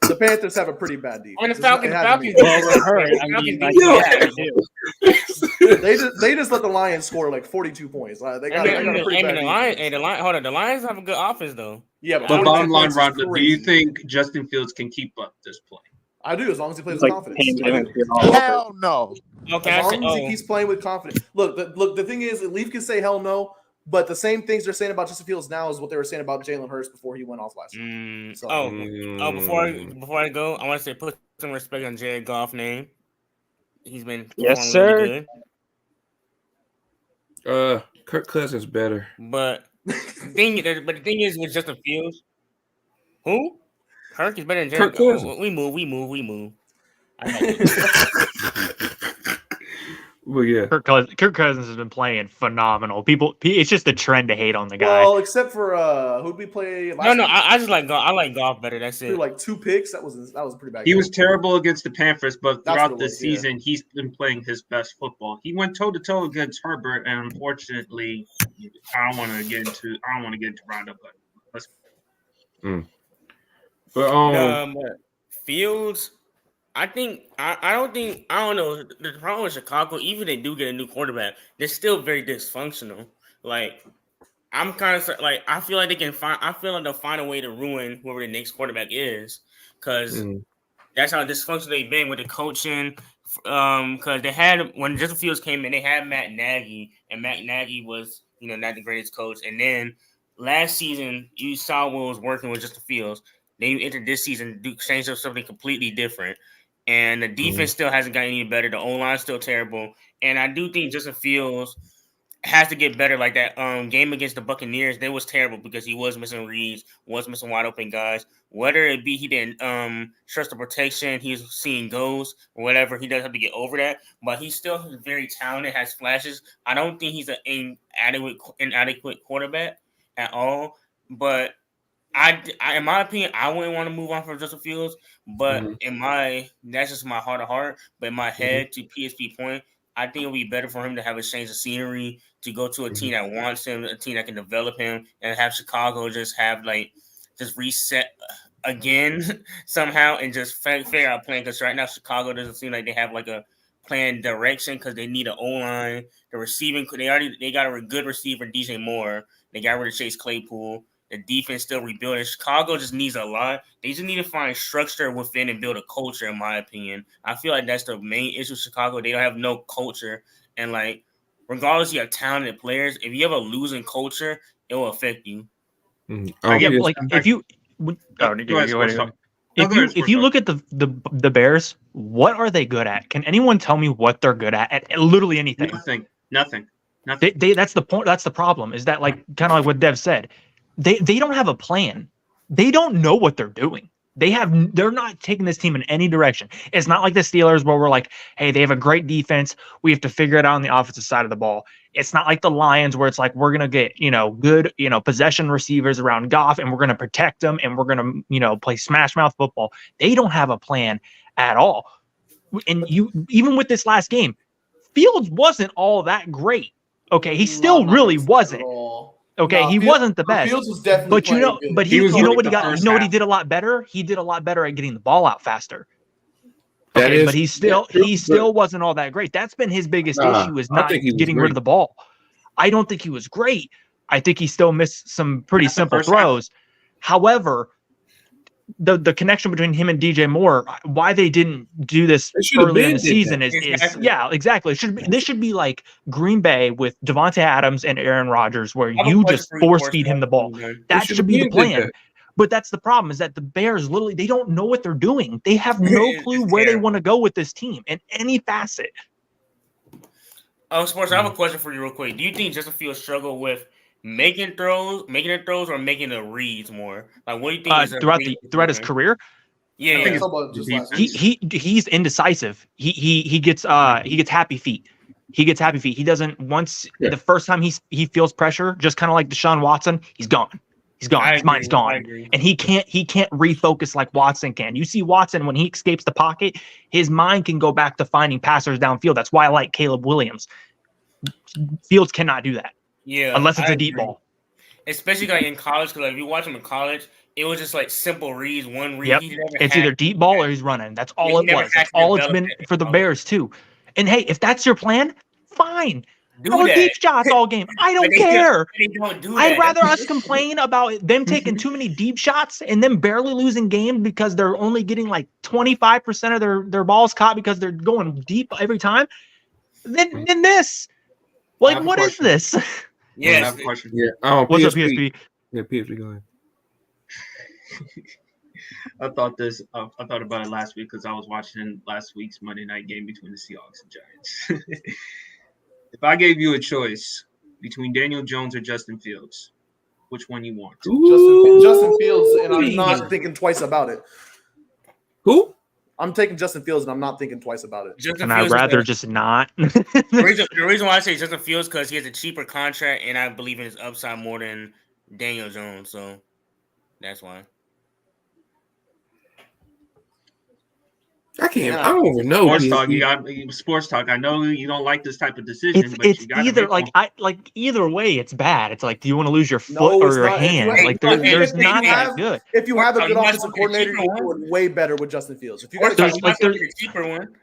The Panthers have a pretty bad defense. I mean, the Falcons. Well, we're hurt. I mean, like, They just let the Lions score like 42 points. They got a pretty bad defense. The Lions have a good offense though. Yeah, But 42 bottom line, points is Roger, do you crazy. think Justin Fields can keep up this play? I do, as long as he plays like with confidence. Hell no. Okay, As long as he keeps playing with confidence. Look, the thing is, Leaf can say hell no, but the same things they're saying about Justin Fields now is what they were saying about Jalen Hurts before he went off last week. So, before I go, I want to say put some respect on Jared Goff's name. He's been Yes, performing really good. Kirk Cousins better. But the thing is with Justin Fields, who? Kirk is better than Jared Kirk Cousins. We move. Well, yeah. Kirk Cousins has been playing phenomenal. It's just a trend to hate on the guy. well, except for who'd we play last No, week? I just like golf. I like golf better. That's Threw it. like 2 picks. That was a pretty bad He game. was terrible against the Panthers, but That's throughout what it the was, yeah. season, he's been playing his best football. He went toe-to-toe against Herbert, and unfortunately, I don't want to get into Roundup, but let's. But Fields, I don't know. The problem with Chicago, even if they do get a new quarterback, they're still very dysfunctional. Like, I'm kind of like, I feel like they'll find a way to ruin whoever the next quarterback is, because that's how dysfunctional they've been with the coaching. Because they had, when Justin Fields came in, they had Matt Nagy, and Matt Nagy was, not the greatest coach. And then last season, you saw what was working with Justin Fields. They entered this season, changed up something completely different. And the defense still hasn't gotten any better. The O-line is still terrible. And I do think Justin Fields has to get better. Like that game against the Buccaneers, they was terrible because he was missing reads, was missing wide open guys. Whether it be he didn't trust the protection, he's seeing goals or whatever, he does have to get over that. But he's still very talented, has flashes. I don't think he's an inadequate quarterback at all. But in my opinion, I wouldn't want to move on from Justin Fields, but that's just my heart of heart. But in my head, to PSP point, I think it'll be better for him to have a change of scenery, to go to a team that wants him, a team that can develop him, and have Chicago just reset again somehow and just figure out a plan. Because right now Chicago doesn't seem like they have like a planned direction because they need an O-line. The receiving, they got a good receiver, DJ Moore. They got rid of Chase Claypool. The defense still rebuilding. Chicago just needs a lot. They just need to find structure within and build a culture, in my opinion. I feel like that's the main issue with Chicago. They don't have no culture. And, like, regardless, you have talented players. If you have a losing culture, it will affect you. If you look at the Bears, what are they good at? Can anyone tell me what they're good at literally anything? Nothing. That's the point. That's the problem. Is that, like, kind of like what Dev said? They don't have a plan. They don't know what they're doing. They're not taking this team in any direction. It's not like the Steelers where we're like, hey, they have a great defense. We have to figure it out on the offensive side of the ball. It's not like the Lions where it's like we're gonna get good possession receivers around Goff and we're gonna protect them and we're gonna play smash mouth football. They don't have a plan at all. And even with this last game, Fields wasn't all that great. Okay, he still really wasn't. Okay, he wasn't the best. Fields was definitely but he what he got. You know what he did a lot better? He did a lot better at getting the ball out faster. Okay, but he still wasn't all that great. That's been his biggest issue is not getting rid of the ball. I don't think he was great. I think he still missed some pretty simple throws. However, the connection between him and DJ Moore, why they didn't do this early in the season is exactly. This should be like Green Bay with Devontae Adams and Aaron Rodgers, where you just force feed him the ball. That should be the plan. But that's the problem, is that the Bears literally, they don't know what they're doing. They have no clue where they want to go with this team in any facet. Oh, Sports, I have a question for you real quick. Do you think Justin Fields struggle with making throws, or making the reads more? Like, what do you think throughout his career? Yeah, he's indecisive. He gets happy feet. He doesn't the first time he feels pressure, just kind of like Deshaun Watson, he's gone. His mind's gone, and he can't refocus like Watson can. You see Watson when he escapes the pocket, his mind can go back to finding passers downfield. That's why I like Caleb Williams. Fields cannot do that. Yeah, unless it's a deep ball. Especially like in college, because like if you watch him in college, it was just like simple reads, one read. Yep. It's either deep ball or he's running. That's all it was. That's all it's been for the Bears too. And hey, if that's your plan, fine. Throw deep shots all game. I don't care. I'd rather us complain about them taking too many deep shots and them barely losing games because they're only getting like 25% of their balls caught because they're going deep every time than this. Like, what is this? Yeah, I have a question. Yeah. What's up, PSP? Yeah, PSP, go ahead. I thought about it last week because I was watching last week's Monday night game between the Seahawks and Giants. If I gave you a choice between Daniel Jones or Justin Fields, which one you want? Justin Fields, and I'm not thinking twice about it. Who? I'm taking Justin Fields, and I'm not thinking twice about it. And I'd rather just not. The reason why I say Justin Fields because he has a cheaper contract, and I believe in his upside more than Daniel Jones. So that's why. I don't even know. Sports talk. I know you don't like this type of decision, but it's either either way, it's bad. It's like, do you want to lose your foot or your hand? Like there's not that good. If you have a good offensive coordinator, you do it way better with Justin Fields. If you got a cheaper one.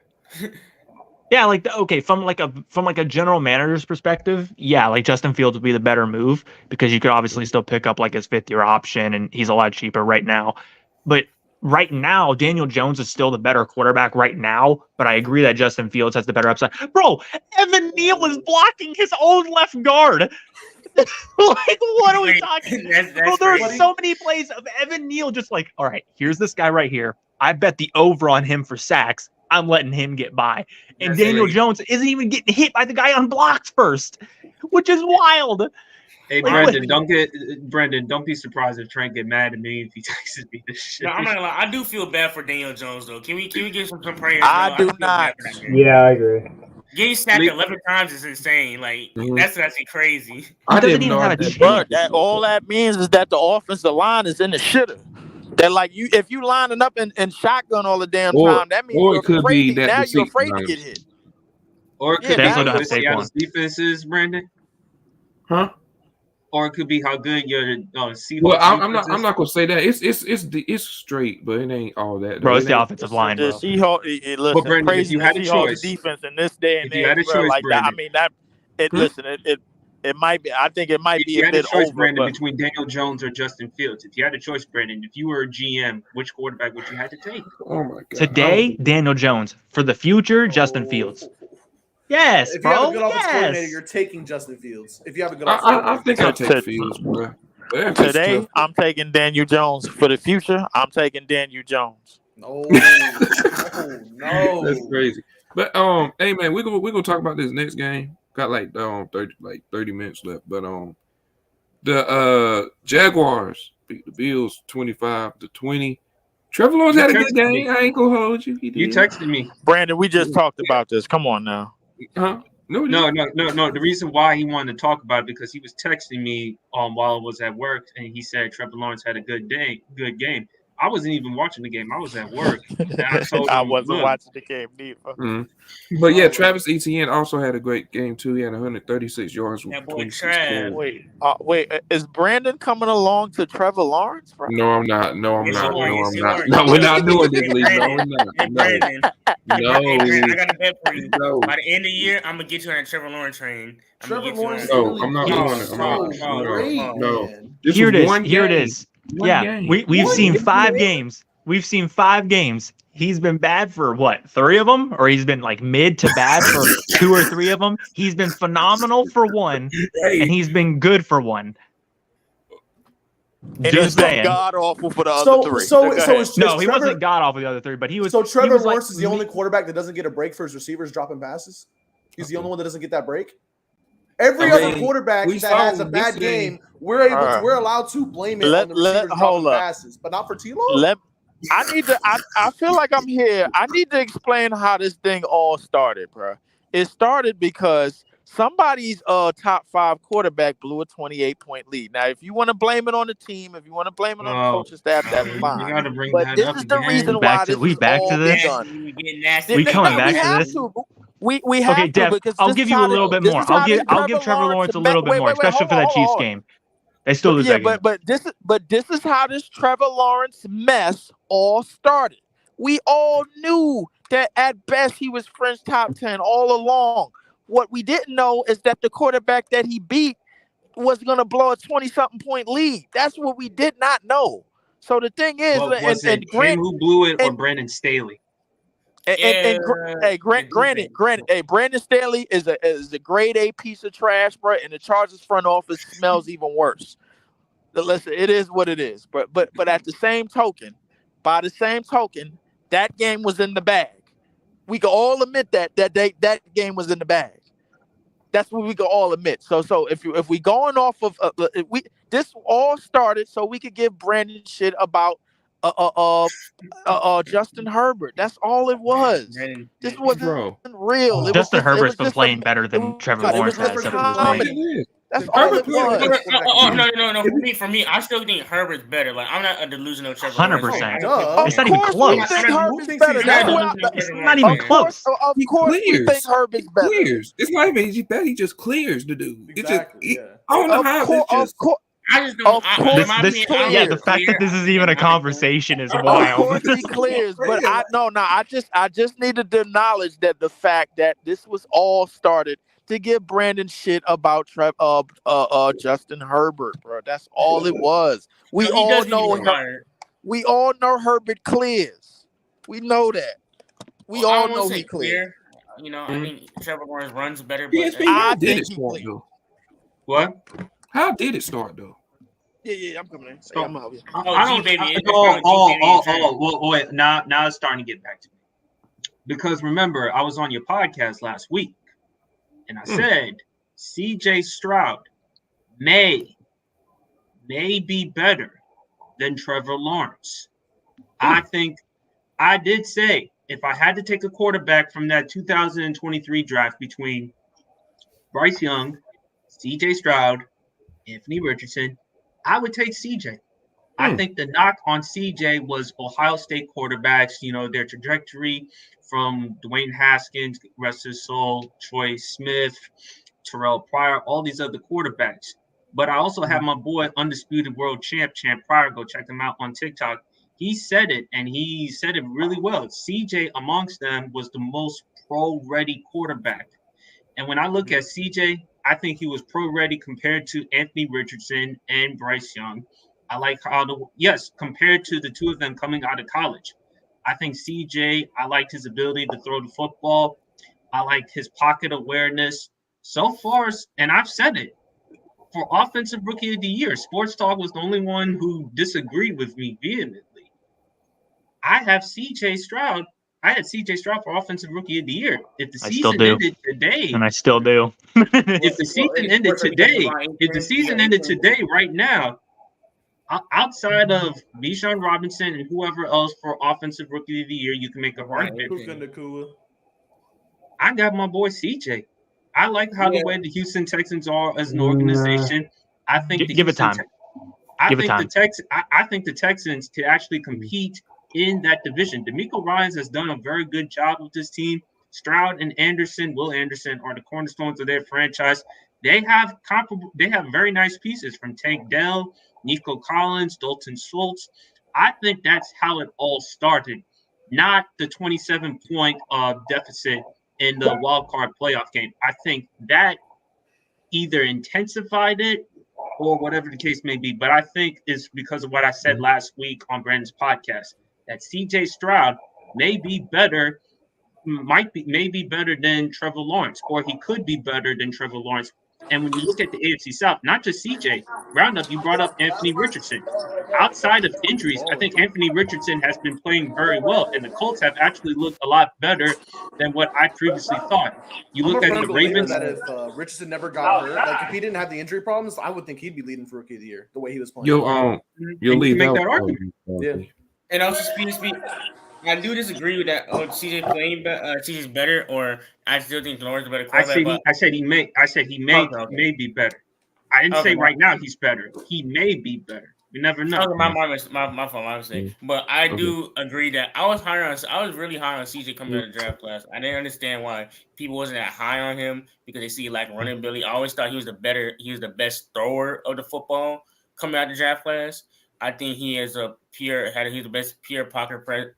Yeah, from a general manager's perspective, yeah, like Justin Fields would be the better move because you could obviously still pick up like his fifth-year option, and he's a lot cheaper right now. But right now, Daniel Jones is still the better quarterback right now, but I agree that Justin Fields has the better upside. Bro, Evan Neal is blocking his own left guard. Like, what are we talking? Bro, there are so many plays of Evan Neal just like, all right, here's this guy right here. I bet the over on him for sacks. I'm letting him get by. And Daniel Jones isn't even getting hit by the guy on blocks first, which is wild. Hey, Brendan, don't be surprised if Trent get mad at me if he texts me this shit. No, I'm not gonna lie. I do feel bad for Daniel Jones though. Can we give some prayers? I do not. Yeah, I agree. Getting sacked 11 times is insane. Like that's actually crazy. I didn't even have a chance. But all that means is that the offensive line is in the shitter. That like if you lining up in shotgun all the damn time, that means you're afraid. Now you're afraid to get hit. Or it could be Seattle's defense is, Brandon. Huh? or it could be how good your Seahawks. Well, I'm defense not is. gonna say that. It's straight, but it ain't all that. Bro, though. it's It the ain't- offensive line, The bro. Seahawks, But listen, Brandon, if praising you the had a Seahawks choice, defense in this day and if you had age, a bro, choice, like that. I Brandon, mean that. Hmm? Listen, it might be. I think it might if be you a had a bit choice, over, Brandon, but between Daniel Jones or Justin Fields, if you had a choice, Brandon, if you were a GM, which quarterback would you have to take? Oh my god! Today, Daniel Jones. For the future, Justin Fields. Yes, If you have a bro. good offensive coordinator, Yes. you're taking Justin Fields. If you have a good offensive I coordinator, think I'll to- take Fields, bro. But it's today tough. I'm taking Daniel Jones. For the future, I'm taking Daniel Jones. no, That's crazy. But hey man, we're gonna talk about this next game. Got like 30 minutes left. But the Jaguars beat the Bills 25-20. Trevor Lawrence You had a good texted game. me. I ain't gonna hold you. He did. You texted me. Brandon, we just talked about this. Come on now. Huh? No, he No, didn't. no. The reason why he wanted to talk about it because he was texting me while I was at work, and he said Trevor Lawrence had a good game. I wasn't even watching the game. I was at work, and I told I him, wasn't "Look, watching the game neither. Mhm. But yeah, Travis Etienne also had a great game too. He had 136 yards with That boy 26 Trav. points. Wait, is Brandon coming along to Trevor Lawrence, bro? No, I'm not. No, I'm Yes, not. you are. No, Yes, I'm you not. are. No, we're not doing this, Hey, Lee. No, Brandon. we're not. Hey, No, Brandon. no, Hey, Brandon, I got a bet for you. no, By the end of the year, I'm gonna get you on a Trevor Lawrence train. I'm gonna Trevor get you Lawrence on. no. I'm not No, doing it. I'm no, not. no, great, No. man. This Here was it is. one Here it game. is. One Yeah, game. we've One seen game. 5 games. We've seen 5 games. He's been bad for what, 3 of them, or he's been like mid to bad for 2 or 3 of them. He's been phenomenal for 1, Hey, and he's been good for 1. And he's Just been saying. god awful for the other So, three. so, Go so ahead. is No, he Trevor, wasn't god off with the other 3, but he was. So he Trevor was like Lawrence is the only quarterback that doesn't get a break for his receivers dropping passes. He's the only one that doesn't get that break. Every I mean, other quarterback we that saw has a him bad yesterday. game, we're allowed to blame it on the receivers hold dropping up. passes, but not for T-Law. I feel like I'm here. I need to explain how this thing all started, bro. It started because somebody's top 5 quarterback blew a 28-point lead. Now, if you want to blame it on the team, if you want to blame it on the coaching staff, that's you fine. got to bring But that this up is the again. reason We back why to- this we has back to all this? been done. We getting nasty. We coming No, back we to have this? to. We have Okay, to Dev, because I'll this give is you how a little this- bit this more. is how this I'll give Trevor Lawrence a little bit more, especially for that Chiefs game. They still lose that game. But this is how this Trevor Lawrence mess all started. We all knew that at best he was French top 10 all along. What we didn't know is that the quarterback that he beat was going to blow a 20-something point lead. That's what we did not know. So the thing is, Well, was it him who blew it or Brandon Staley? Granted, hey, Brandon Staley is a grade A piece of trash, bro, and the Chargers front office smells even worse. Listen, it is what it is. But at the same token, that game was in the bag. We can all admit that game was in the bag. That's what we can all admit. So if we going off of this all started so we could give Brandon shit about Justin Herbert. That's all it was. This wasn't real. It Justin was Herbert's just been playing better than Trevor Lawrence has up to this point. That's all it was. No. For me, I still think Herbert's better. Like, I'm not a delusional Trevor 100%. Lawrence. It's not even close. We think Herbert's better. It's not even close. Of course, we think Herbert's better. Clears. It's not even he's bad. He just clears the dude. Exactly. I don't know how. Of course. I just don't. The fact that this is even a conversation is Of wild. course he clears, but I just needed to acknowledge that the fact that this was all started to give Brandon shit about Justin Herbert, bro. That's all it was. We all know Herbert clears. We know that. We all know he clears. You know, I think Trevor Lawrence runs better. PSP, But how did it start though? What? How did it start though? Yeah, I'm coming in. So, I'm out here. Wait. Now it's starting to get back to me. Because remember, I was on your podcast last week, and I said C.J. Stroud may be better than Trevor Lawrence. I think I did say if I had to take a quarterback from that 2023 draft between Bryce Young, C.J. Stroud, Anthony Richardson, I would take C.J. I think the knock on C.J. was Ohio State quarterbacks, their trajectory from Dwayne Haskins, rest his soul, Troy Smith, Terrell Pryor, all these other quarterbacks. But I also have my boy Undisputed World Champ Pryor. Go check him out on TikTok. He said it, and he said it really well. CJ amongst them was the most pro-ready quarterback. And when I look at CJ, I think he was pro-ready compared to Anthony Richardson and Bryce Young. I like how compared to the two of them coming out of college. I think CJ, I liked his ability to throw the football. I liked his pocket awareness. So far, and I've said it, for Offensive Rookie of the Year, Sports Talk was the only one who disagreed with me vehemently. I have CJ Stroud. I had CJ Stroud for Offensive Rookie of the Year. If the season ended today, and I still do. If the season ended today, right now, outside of Bijan Robinson and whoever else for Offensive Rookie of the Year, you can make a argument. I got my boy CJ. I like how the way the Houston Texans are as an organization. I think give it time. I think the Texans could actually compete in that division. DeMeco Ryans has done a very good job with this team. Stroud and Will Anderson are the cornerstones of their franchise. They have very nice pieces from Tank Dell, Nico Collins, Dalton Schultz. I think that's how it all started, not the 27-point deficit in the wild card playoff game. I think that either intensified it or whatever the case may be. But I think it's because of what I said last week on Brandon's podcast, that CJ Stroud may be better than Trevor Lawrence, or he could be better than Trevor Lawrence. And when you look at the AFC South, not just CJ, Roundup, you brought up Anthony Richardson. Outside of injuries, I think Anthony Richardson has been playing very well, and the Colts have actually looked a lot better than what I previously thought. You look at the Ravens. That if Richardson never got hurt, like if he didn't have the injury problems, I would think he'd be leading for Rookie of the Year the way he was playing. You'll leave make that argument. Yeah. And also, speak. I do disagree with that. CJ playing CJ's better, or I still think Lawrence is a better quarterback. I said he may be better. I didn't say right now he's better. He may be better. You never know. My mistake. But I do agree that I was really high on CJ coming out of the draft class. I didn't understand why people wasn't that high on him because they see like running ability. I always thought he was the best thrower of the football coming out of the draft class. I think he is he's the best pure pocket presence.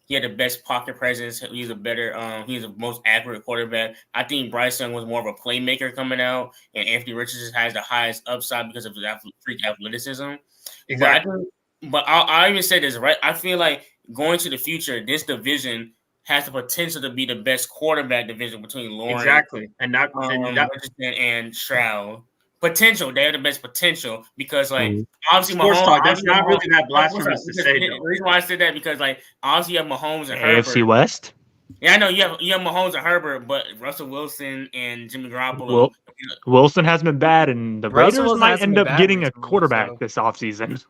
He had the best pocket presence. He's the most accurate quarterback. I think Bryce Young was more of a playmaker coming out, and Anthony Richardson has the highest upside because of his freak athleticism. Exactly. But I even say this, right? I feel like going to the future, this division has the potential to be the best quarterback division between Lawrence Richardson and Stroud. Potential, they have the best potential because, obviously, Sports Talk. That's not really that blasphemous to say. The reason why I said that because, obviously, you have Mahomes and AFC Herbert. West. Yeah, I know you have Mahomes and Herbert, but Russell Wilson and Jimmy Garoppolo. Wilson has been bad, and the Raiders might end up getting a quarterback this offseason.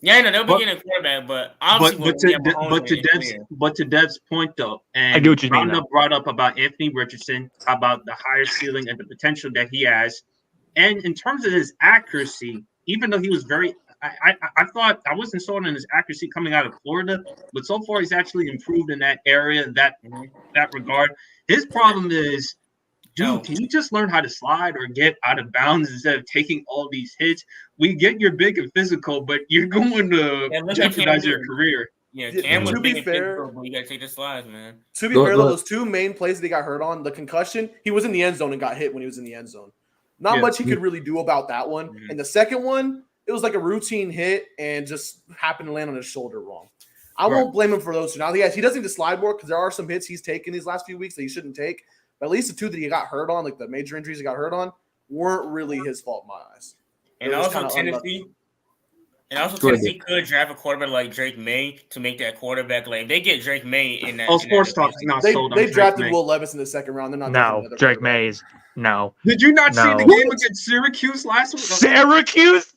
Yeah, I know they'll be getting a quarterback, but obviously, to Dev's point though, and I get what you mean. Brought up about Anthony Richardson, about the higher ceiling and the potential that he has. And in terms of his accuracy, even though he was I thought I wasn't sold on his accuracy coming out of Florida, but so far he's actually improved in that area, that regard. His problem is, dude, can you just learn how to slide or get out of bounds instead of taking all these hits? We get you're big and physical, but you're going to jeopardize your career. Yeah, Cam was to be fair, you gotta take the slides, man. To be fair, those two main plays that he got hurt on, the concussion, he was in the end zone and got hit when he was in the end zone. Not much he could really do about that one. Mm-hmm. And the second one, it was like a routine hit and just happened to land on his shoulder wrong. I won't blame him for those two. Now, he does need to slide more because there are some hits he's taken these last few weeks that he shouldn't take. But at least the two that he got hurt on, like the major injuries he got hurt on, weren't really his fault in my eyes. And also Tennessee could draft a quarterback like Drake May to make that quarterback. Like they get Drake May in that. Sports Talk's not sold on. They drafted Will Levis in the second round. They're not. No, Drake May's no. Did you not see the game against Syracuse last week? Syracuse?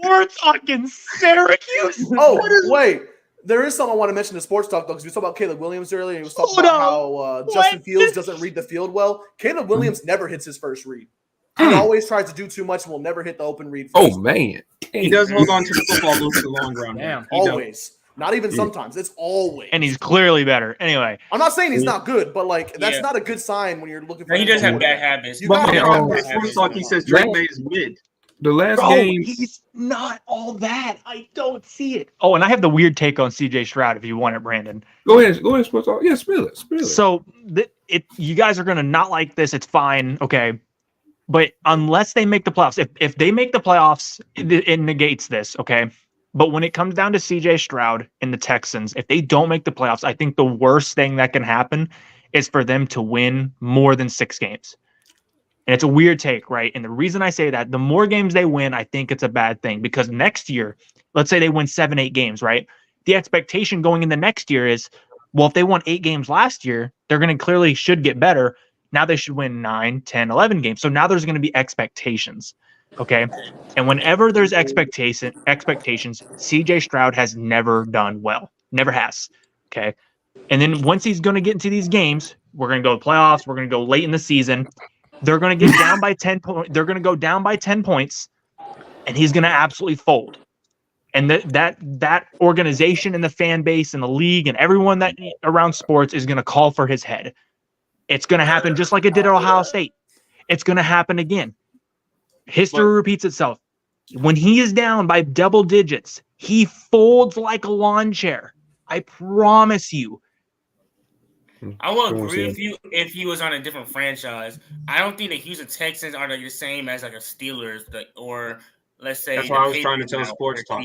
We're talking Syracuse. Wait. There is something I want to mention to Sports Talk, though, because we talked about Caleb Williams earlier. And he was talking about how Justin Fields doesn't read the field well. Caleb Williams never hits his first read. He always tries to do too much and will never hit the open read. Oh, man. He does hold on to the football loose the long run. Damn. Always. Not even sometimes. It's always. And he's clearly better. Anyway. I'm not saying he's not good, but that's not a good sign when you're looking for. He does have bad habits. Sports Talk, he says Drake May is mid. The last Bro, game. he's not all that. I don't see it. Oh, and I have the weird take on CJ Stroud if you want it, Brandon. Go ahead, sports talk. Yeah, spill it. So you guys are gonna not like this. It's fine, okay. But unless they make the playoffs, if they make the playoffs, it negates this, okay. But when it comes down to CJ Stroud and the Texans, if they don't make the playoffs, I think the worst thing that can happen is for them to win more than 6 games. And it's a weird take, right? And the reason I say that, the more games they win, I think it's a bad thing because next year, let's say they win 7, 8 games, right? The expectation going into next year is, well, if they won 8 games last year, they're going to clearly should get better. Now they should win 9, 10, 11 games. So now there's going to be expectations, okay? And whenever there's expectations, CJ Stroud has never done well. Never has, okay? And then once he's going to get into these games, we're going to go to playoffs, we're going to go late in the season. They're going to get down by 10 points. They're going to go down by 10 points, and he's going to absolutely fold. And that organization and the fan base and the league and everyone that around sports is going to call for his head. It's going to happen just like it did at Ohio State. It's going to happen again. History repeats itself. When he is down by double digits, he folds like a lawn chair. I promise you. I will agree with you if he was on a different franchise. I don't think the Houston Texans are the same as like a Steelers, or let's say. That's what I was trying to tell Sports Talk.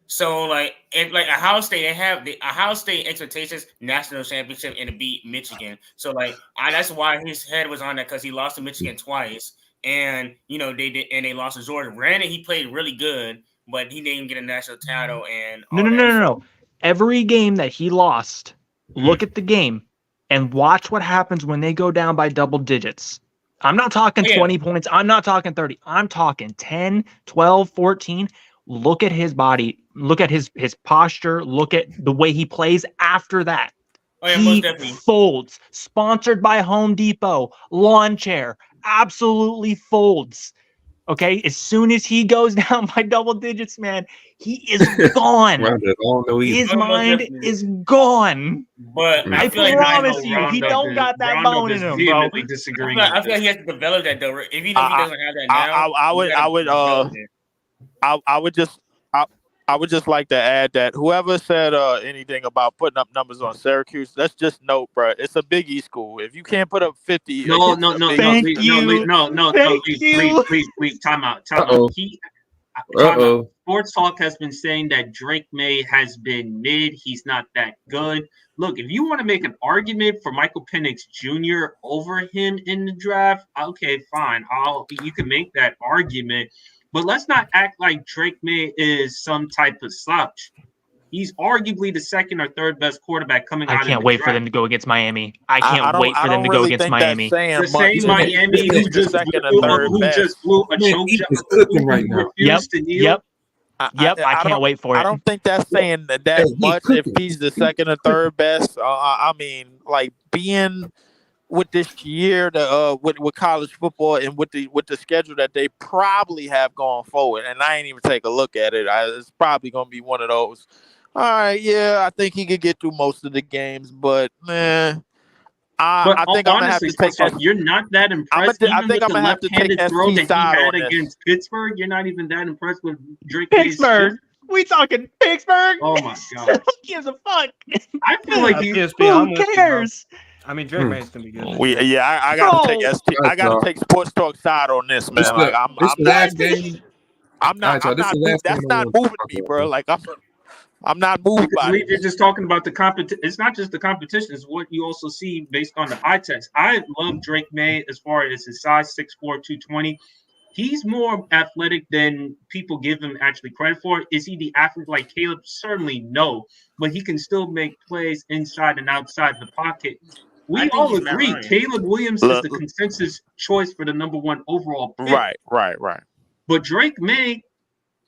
So like if like Ohio State, they have the Ohio State expectations, national championship, and to beat Michigan. So like that's why his head was on that because he lost to Michigan twice, and they did, and they lost to Georgia. Granted, he played really good, but he didn't get a national title. And No. Every game that he lost, look at the game. And watch what happens when they go down by double digits. I'm not talking 20 points. I'm not talking 30. I'm talking 10, 12, 14. Look at his body. Look at his posture. Look at the way he plays after that. He folds. Sponsored by Home Depot. Lawn chair. Absolutely folds. Okay? As soon as he goes down by double digits, man, he is gone. His mind is gone. But I promise you, he don't got that bone in him, bro. I feel like he has to develop that though. If he doesn't have that now, I would just like to add that whoever said anything about putting up numbers on Syracuse, let's just note, bro, it's a Big E school. If you can't put up 50, please, time out. Sports Talk has been saying that Drake May has been mid. He's not that good. Look, if you want to make an argument for Michael Penix Jr. over him in the draft, okay, fine. You can make that argument. But let's not act like Drake May is some type of slouch. He's arguably the second or third best quarterback coming out of the draft. I can't wait for them to go against Miami. I can't wait for them to go against Miami. The same Miami who just blew a choke job right now. Yep. I can't wait for it. I don't think that's saying that much if he's the second or third best. I mean, like being with this year, with college football and with the schedule that they probably have going forward, and I ain't even take a look at it. It's probably going to be one of those. All right, yeah, I think he could get through most of the games, but man. I think I'm gonna have to take. You're not that impressed. I think I'm gonna have to take throw that he had against Pittsburgh. You're not even that impressed with Drake. Pittsburgh. We talking Pittsburgh? Oh my god! Who gives a fuck? I feel like who cares? I mean, Drake May's gonna be good. I gotta take ST. I gotta take Sports Talk side on this, man. Like I'm not. That's not moving me, bro. Like I'm not moved by it. You're just talking about the competition. It's not just the competition. It's what you also see based on the eye test. I love Drake May as far as his size, 6'4", 220. He's more athletic than people give him actually credit for. Is he the athlete like Caleb? Certainly no. But he can still make plays inside and outside the pocket. We all agree Caleb Williams is the consensus choice for the number 1 overall pick. Right. But Drake May,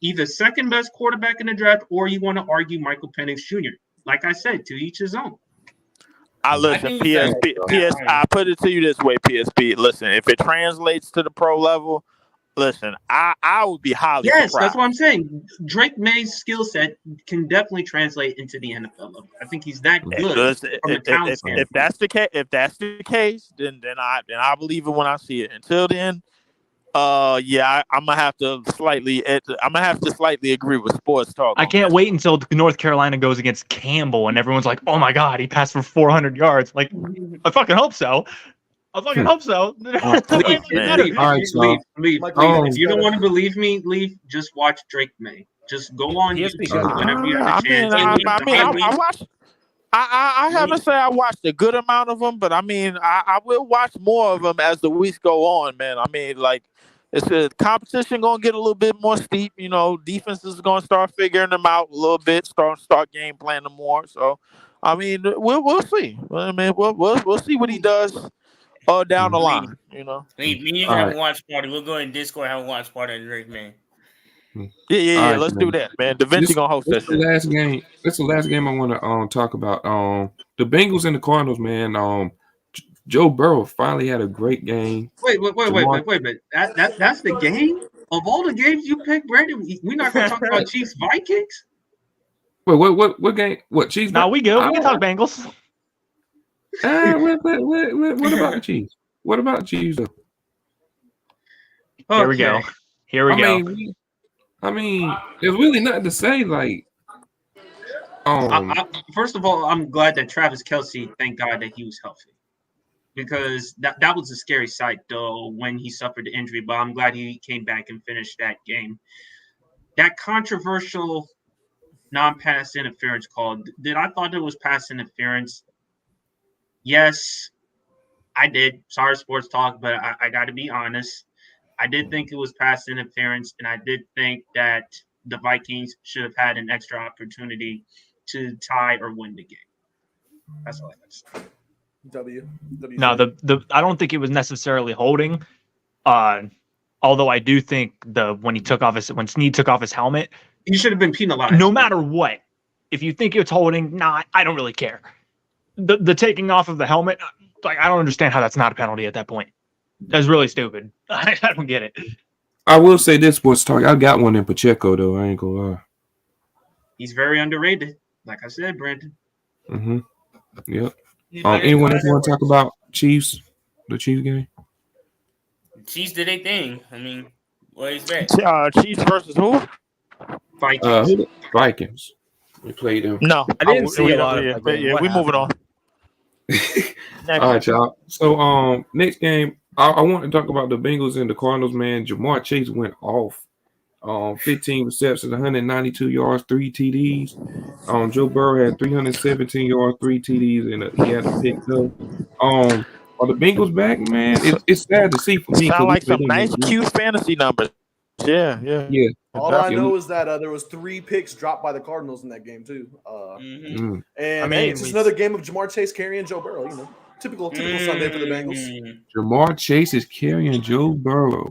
either second best quarterback in the draft, or you want to argue Michael Penix Jr. Like I said, to each his own. I put it to you this way, PSP. Listen, if it translates to the pro level, listen, I would be highly surprised. That's what I'm saying. Drake May's skill set can definitely translate into the NFL level. I think he's that good from a talent standpoint. If that's the case, then I believe it when I see it. Until then, Yeah, I'm gonna have to slightly agree with Sports Talk. I can't wait until North Carolina goes against Campbell and everyone's like, "Oh my God, he passed for 400 yards!" Like, I fucking hope so. I fucking hope so. Leave. If you don't want to believe me, leave. Just watch Drake May. Just go on YouTube whenever you have a chance. I watched. I haven't said I watched a good amount of them, but I mean, I will watch more of them as the weeks go on, man. I mean, like, it's a competition gonna get a little bit more steep. You know, defenses is gonna start figuring them out a little bit, start game planning them more. So, I mean, we'll see. I mean, we'll see what he does down the line. You know, me and you can have a watch party. We'll go in Discord and have a watch party at Drake, man. Yeah. Let's do that, man. Da Vinci gonna host this. This the last game I want to talk about. The Bengals and the Cardinals, man. Joe Burrow finally had a great game. Wait. That's the game? Of all the games you picked, Brandon, we're not going to talk about Chiefs Vikings? Wait, what game? What Chiefs? No, we good. We can talk Bengals. What about the Chiefs? What about the Chiefs? Though? Here we go. I mean, there's really nothing to say. Like, first of all, I'm glad that Travis Kelce, thank God that he was healthy. Because that was a scary sight, though, when he suffered the injury. But I'm glad he came back and finished that game. That controversial non-pass interference call, I thought it was pass interference? Yes, I did. Sorry, Sports Talk, but I got to be honest. I did think it was pass interference, and I did think that the Vikings should have had an extra opportunity to tie or win the game. That's all I got to say. No, I don't think it was necessarily holding. Although I do think when Snead took off his helmet, he should have been penalized. No matter what, if you think it's holding, I don't really care. The taking off of the helmet, like, I don't understand how that's not a penalty at that point. That's really stupid. I don't get it. I will say this, Sports Talk. I got one in Pacheco though. I ain't gonna lie. He's very underrated, like I said, Brandon. Mm-hmm. Yep. Anyone else want to talk about Chiefs? The Chiefs game? Chiefs did their thing. I mean, what is that? Chiefs versus who? Vikings. We played them. No, I didn't see a lot of that. Yeah, we moving on. All right, y'all. So, next game, I want to talk about the Bengals and the Cardinals. Man, Jamar Chase went off. 15 receptions, 192 yards, 3 TDs. Joe Burrow had 317 yards, 3 TDs, and he had a pick though. Are the Bengals back, man? It's sad to see for me. Sound like some nice, cute fantasy numbers. Yeah. All I know is that there was 3 picks dropped by the Cardinals in that game too. And it's just another game of Jamar Chase carrying Joe Burrow. You know, typical Sunday for the Bengals. Jamar Chase is carrying Joe Burrow.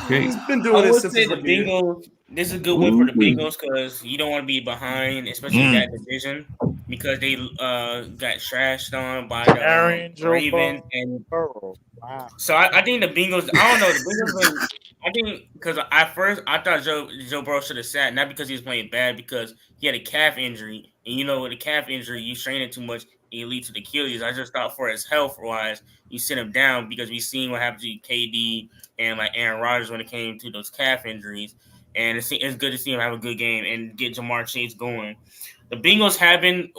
Okay, he's been doing this since the Bengals. This is a good win for the Bengals because you don't want to be behind, especially in that division, because they got trashed on by the Ravens and Burrow. Wow. So I think the Bengals. I don't know the Bengals. I think because at first I thought Joe Burrow should have sat, not because he was playing bad, because he had a calf injury, and you know with a calf injury you strain it too much, it leads to the Achilles. I just thought for his health wise, you sit him down because we've seen what happened to KD and like Aaron Rodgers when it came to those calf injuries. And it's good to see him have a good game and get Jamar Chase going. The Bengals have been,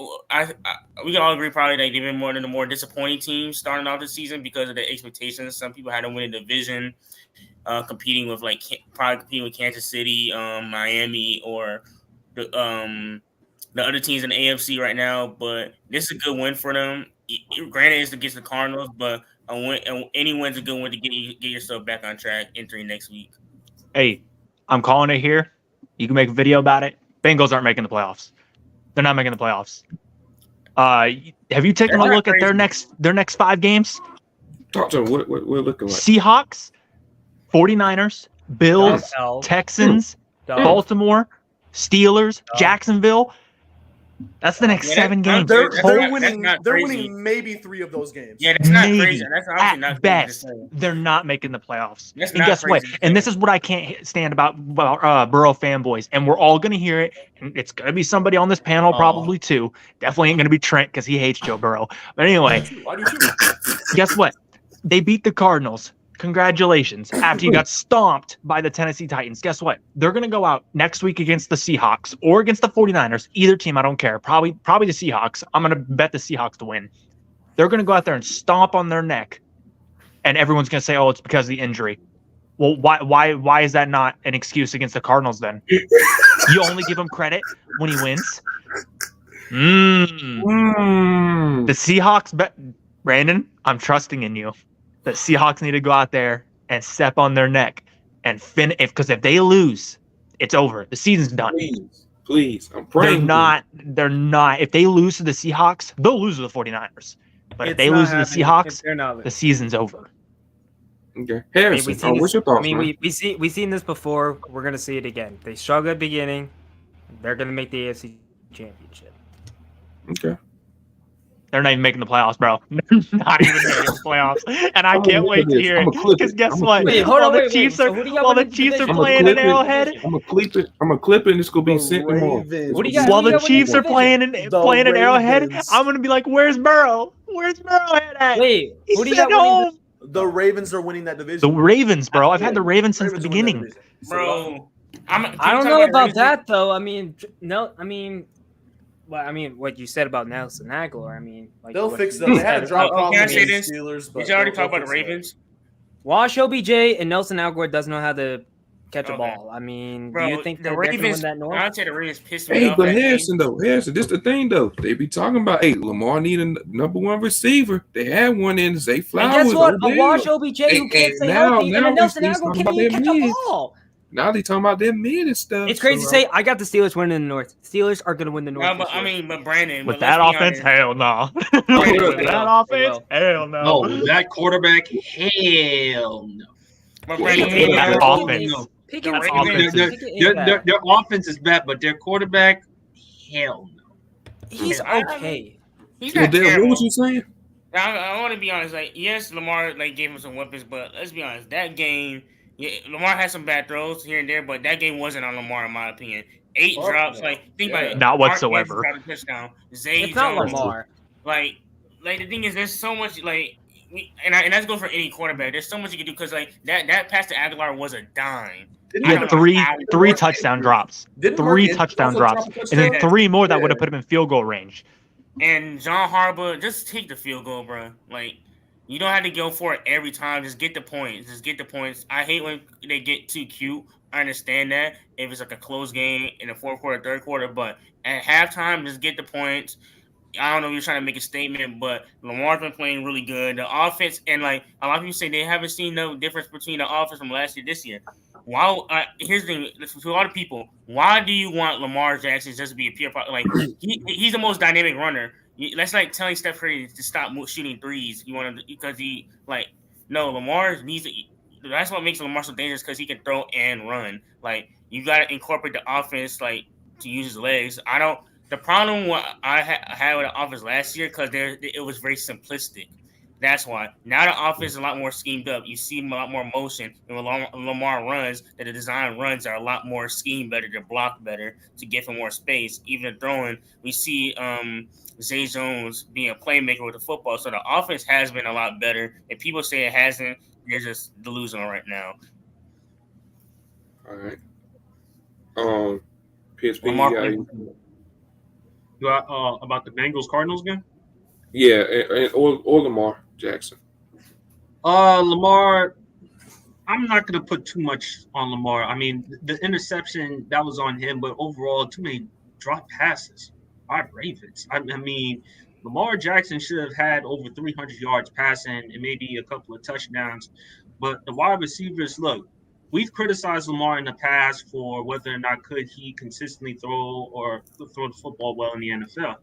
we can all agree probably that they've been one of the more disappointing teams starting off the season because of the expectations. Some people had to win a division, competing with Kansas City, Miami, or the other teams in the AFC right now. But this is a good win for them. Granted, it's against the Cardinals, but any win's a good win to get yourself back on track entering next week. Hey, I'm calling it here. You can make a video about it. Bengals aren't making the playoffs. They're not making the playoffs. Have you taken a look at their next 5 games? Talk to them. What we're looking like. Seahawks, 49ers, Bills, Texans, Baltimore, Steelers, Jacksonville. That's the next 7 games. They're winning maybe 3 of those games. Yeah, that's not crazy. That's obviously not best. They're not making the playoffs. And guess what? And this is what I can't stand about Burrow fanboys. And we're all going to hear it. And it's going to be somebody on this panel probably too. Definitely ain't going to be Trent because he hates Joe Burrow. But anyway, guess what? They beat the Cardinals Congratulations. After you got stomped by the Tennessee Titans, guess what? They're going to go out next week against the Seahawks or against the 49ers. Either team, I don't care. Probably the Seahawks. I'm going to bet the Seahawks to win. They're going to go out there and stomp on their neck, and everyone's going to say, "Oh, it's because of the injury." Well, why is that not an excuse against the Cardinals then? You only give him credit when he wins? The Seahawks, Brandon, I'm trusting in you. The Seahawks need to go out there and step on their neck and because if they lose, it's over. The season's done. Please. I'm praying. They're not. If they lose to the Seahawks, they'll lose to the 49ers. But if they lose to the Seahawks, the season's over. Okay. Harrison, what's your thoughts, man? We've seen this before. We're going to see it again. They struggled at the beginning. They're going to make the AFC Championship. Okay. They're not even making the playoffs, bro. Not even making the playoffs. And I can't wait to hear it. Because guess what? While the Chiefs are playing in Arrowhead. I'm gonna clip it and it's gonna be sent tomorrow. While the Chiefs are playing in Arrowhead, I'm gonna be like, "Where's Burrow? Where's Burrowhead at?" Wait, who do you got home. The Ravens are winning that division. The Ravens, bro. I've had the Ravens since the beginning. Bro, I don't know about that though. What you said about Nelson Aguilar. They'll fix them. They had a drop off Can I say against this? Steelers, but Did you already talk about the Ravens? Wash OBJ and Nelson Aguilar doesn't know how to catch a ball. Bro, do you think the they're Ravens? going to win that North? I'd say the Ravens pissed me Hey, off. but Harrison, this the thing though. They be talking about, hey, Lamar need a number one receiver. They had one in Zay Flowers. And guess what? Odell. A Wash OBJ who can't stay healthy, and a Nelson Aguilar can't even catch a ball. Now they talking about their mid and stuff. It's crazy to say. I got the Steelers winning in the North. Steelers are going to win the North. No, but Brandon, With that offense, hell no. With that offense, hell no. No, that quarterback, hell no. But Brandon, that offense. Their offense is bad, but their quarterback, hell no. He's okay. He's not What terrible. was you saying? I want to be honest. Like, yes, Lamar gave him some weapons, but let's be honest. That game, Lamar had some bad throws here and there, but that game wasn't on Lamar, in my opinion. 8 drops, think about it. Not whatsoever. Touchdown. It's not Lamar. Like the thing is, there's so much and that's good for any quarterback. There's so much you can do because that pass to Aguilar was a dime. He had three touchdown drops. 3 touchdown drops. And then 3 more that would have put him in field goal range. And John Harbaugh, just take the field goal, bro. You don't have to go for it every time. Just get the points. I hate when they get too cute. I understand that if it's a close game in the fourth quarter, third quarter, but at halftime, just get the points. I don't know if you're trying to make a statement, but Lamar's been playing really good. The offense, and a lot of people say they haven't seen no difference between the offense from last year this year. Here's the thing, to a lot of people, why do you want Lamar Jackson just to be a pure he's the most dynamic runner. That's like telling Steph Curry to stop shooting threes. You want to because no, Lamar needs to. That's what makes Lamar so dangerous because he can throw and run. You got to incorporate the offense to use his legs. The problem what I had with the offense last year because it was very simplistic. That's why. Now the offense is a lot more schemed up. You see a lot more motion. And when Lamar runs, that the design runs are a lot more schemed better, to block better, to give him more space. Even the throwing, we see Zay Jones being a playmaker with the football. So the offense has been a lot better. If people say it hasn't, they're just delusional right now. All right. PSP, about the Bengals Cardinals game? Yeah, or Lamar Jackson. Lamar, I'm not going to put too much on Lamar. I mean, the interception, that was on him, but overall, too many drop passes by Ravens. I mean, Lamar Jackson should have had over 300 yards passing and maybe a couple of touchdowns. But the wide receivers, look, we've criticized Lamar in the past for whether or not could he consistently throw the football well in the NFL.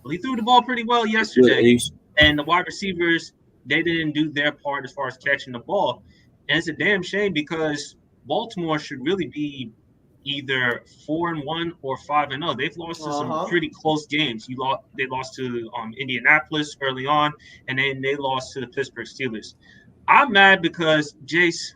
Well, he threw the ball pretty well yesterday, and the wide receivers, they didn't do their part as far as catching the ball. And it's a damn shame because Baltimore should really be either 4-1 or 5-0. They've lost to some pretty close games. They lost to Indianapolis early on, and then they lost to the Pittsburgh Steelers. I'm mad because Jace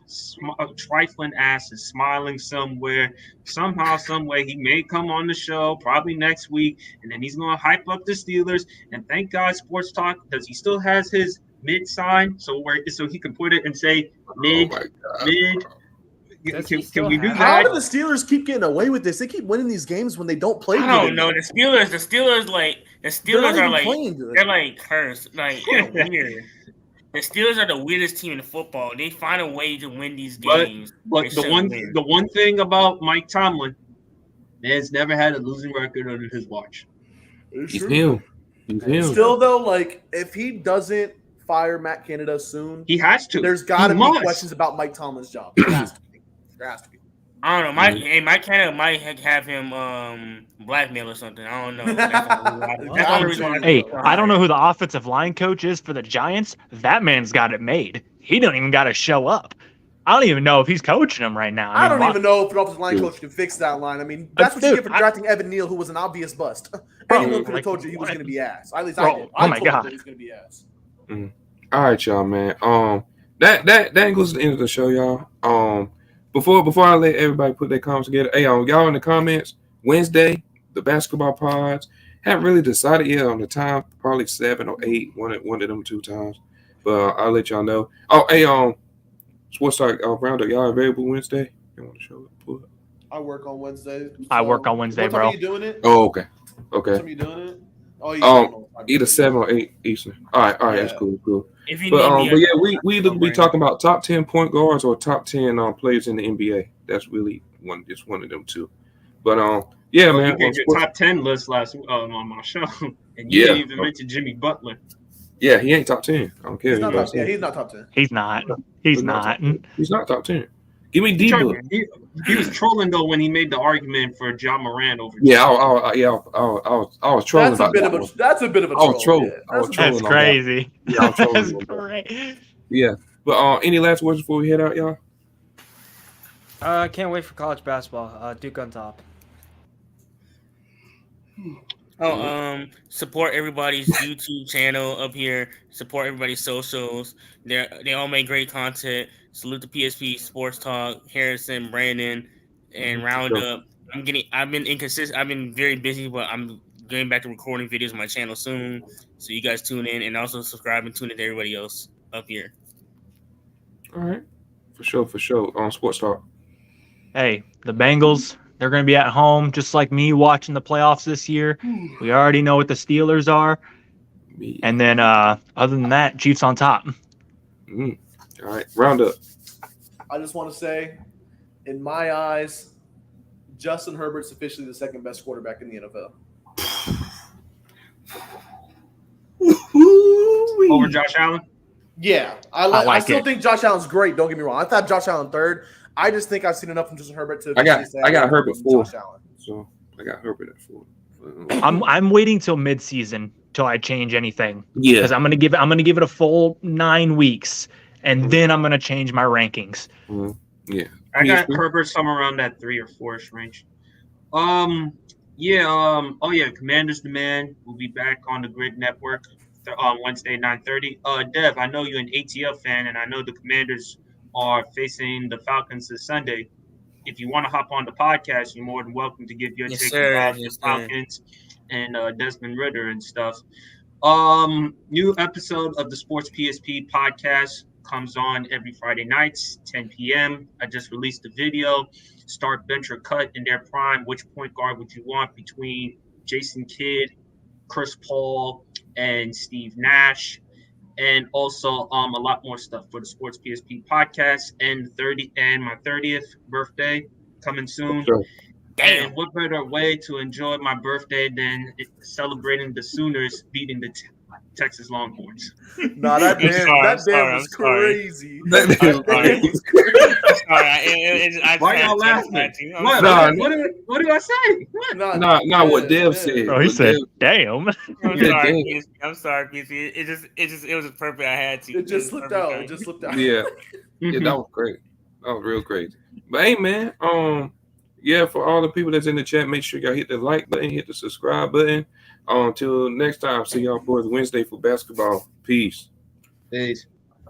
trifling ass is smiling somewhere. Somehow, some way, he may come on the show probably next week, and then he's going to hype up the Steelers. And thank God Sports Talk, because he still has his mid sign so he can put it and say mid. Can we do How that? do the Steelers keep getting away with this? They keep winning these games when they don't play. I don't know. The Steelers are like playing good. They're like cursed. Like they're weird. The Steelers are the weirdest team in football. They find a way to win these games. But the one thing about Mike Tomlin, man's never had a losing record under his watch. He's him. Still though, like if he doesn't fire Matt Canada soon, he has to. There's got to be questions about Mike Tomlin's job. There has to be. I don't know. Mike Canada might have him blackmail or something. I don't know. That's the only reason. I don't know who the offensive line coach is for the Giants. That man's got it made. He don't even got to show up. I don't even know if he's coaching them right now. I don't even know if an offensive line coach can fix that line. I mean, that's what you get for drafting Evan Neal, who was an obvious bust. Anyone could have told you he was going to be ass. At least I did. Oh my God, he was going to be ass. All right, y'all, man. That includes the end of the show, y'all. Before I let everybody put their comments together, hey, y'all in the comments, Wednesday, the basketball pods haven't really decided yet on the time, probably 7 or 8, one of them 2 times. But I'll let y'all know. Oh, hey, Sports Talk Roundup, y'all available Wednesday? You want to show up? Pull up? I work on Wednesday. I work on Wednesday, what time bro. Are you doing it? Oh, okay. What time are you doing it? Oh, either 7 or 8 Eastern. All right, Yeah. that's cool. If you But need me, yeah, we either be talking about top 10 point guards or top 10 players in the NBA. That's really one of them 2. But yeah, man. You gave your top 10 list last on my show, and you didn't even mention Jimmy Butler. Yeah, he ain't top 10. I don't care. He's not top 10. He's not top 10. He's not. He's not. He's not top 10. Give me D-Book. He was trolling though when he made the argument for John Moran over. Yeah, I was trolling about that. That's a bit of a troll. I was trolling. Yeah. That's crazy. Yeah, I was trolling. That's great. Yeah, but any last words before we head out, y'all? Can't wait for college basketball. Duke on top. Support everybody's YouTube channel up here. Support everybody's socials. They all make great content. Salute the PSP Sports Talk, Harrison, Brandon, and Roundup. I've been inconsistent. I've been very busy, but I'm getting back to recording videos on my channel soon. So you guys tune in and also subscribe and tune in to everybody else up here. All right, for sure. On Sports Talk. Hey, the Bengals. They're going to be at home, just like me watching the playoffs this year. We already know what the Steelers are. And then other than that, Chiefs on top. All right, Roundup. I just want to say, in my eyes, Justin Herbert's officially the second best quarterback in the NFL. Over Josh Allen? Yeah. I still think Josh Allen's great. Don't get me wrong. I thought Josh Allen third. I just think I've seen enough from Justin Herbert to. I got Herbert 4. So I got Herbert at 4. I'm waiting till midseason till I change anything. Yeah, because I'm gonna give it a full 9 weeks, and then I'm gonna change my rankings. Yeah, I got Herbert somewhere around that 3 or 4ish range. Oh yeah, Commanders the Man will be back on the Grid Network on Wednesday 9:30. Dev, I know you're an ATL fan, and I know the Commanders are facing the Falcons this Sunday. If you want to hop on the podcast, you're more than welcome to give your take about the Falcons and Desmond Ridder and stuff. New episode of the Sports PSP podcast comes on every Friday nights, 10 p.m. I just released a video. Start, bench, or cut in their prime. Which point guard would you want between Jason Kidd, Chris Paul, and Steve Nash? And also a lot more stuff for the Sports PSP podcast and my 30th birthday coming soon. Sure. And what better way to enjoy my birthday than celebrating the Sooners beating the Texas Longhorns? No, that damn was crazy. Why y'all laughing? What did I say? Not what Dev said. Oh, he said, "Damn." I'm sorry, PC. It was perfect. I had to. It just slipped out. Yeah, that was great. That was real crazy. But hey, man, yeah, for all the people that's in the chat, make sure y'all hit the like button, hit the subscribe button. Until next time, see y'all boys Wednesday for basketball. Peace.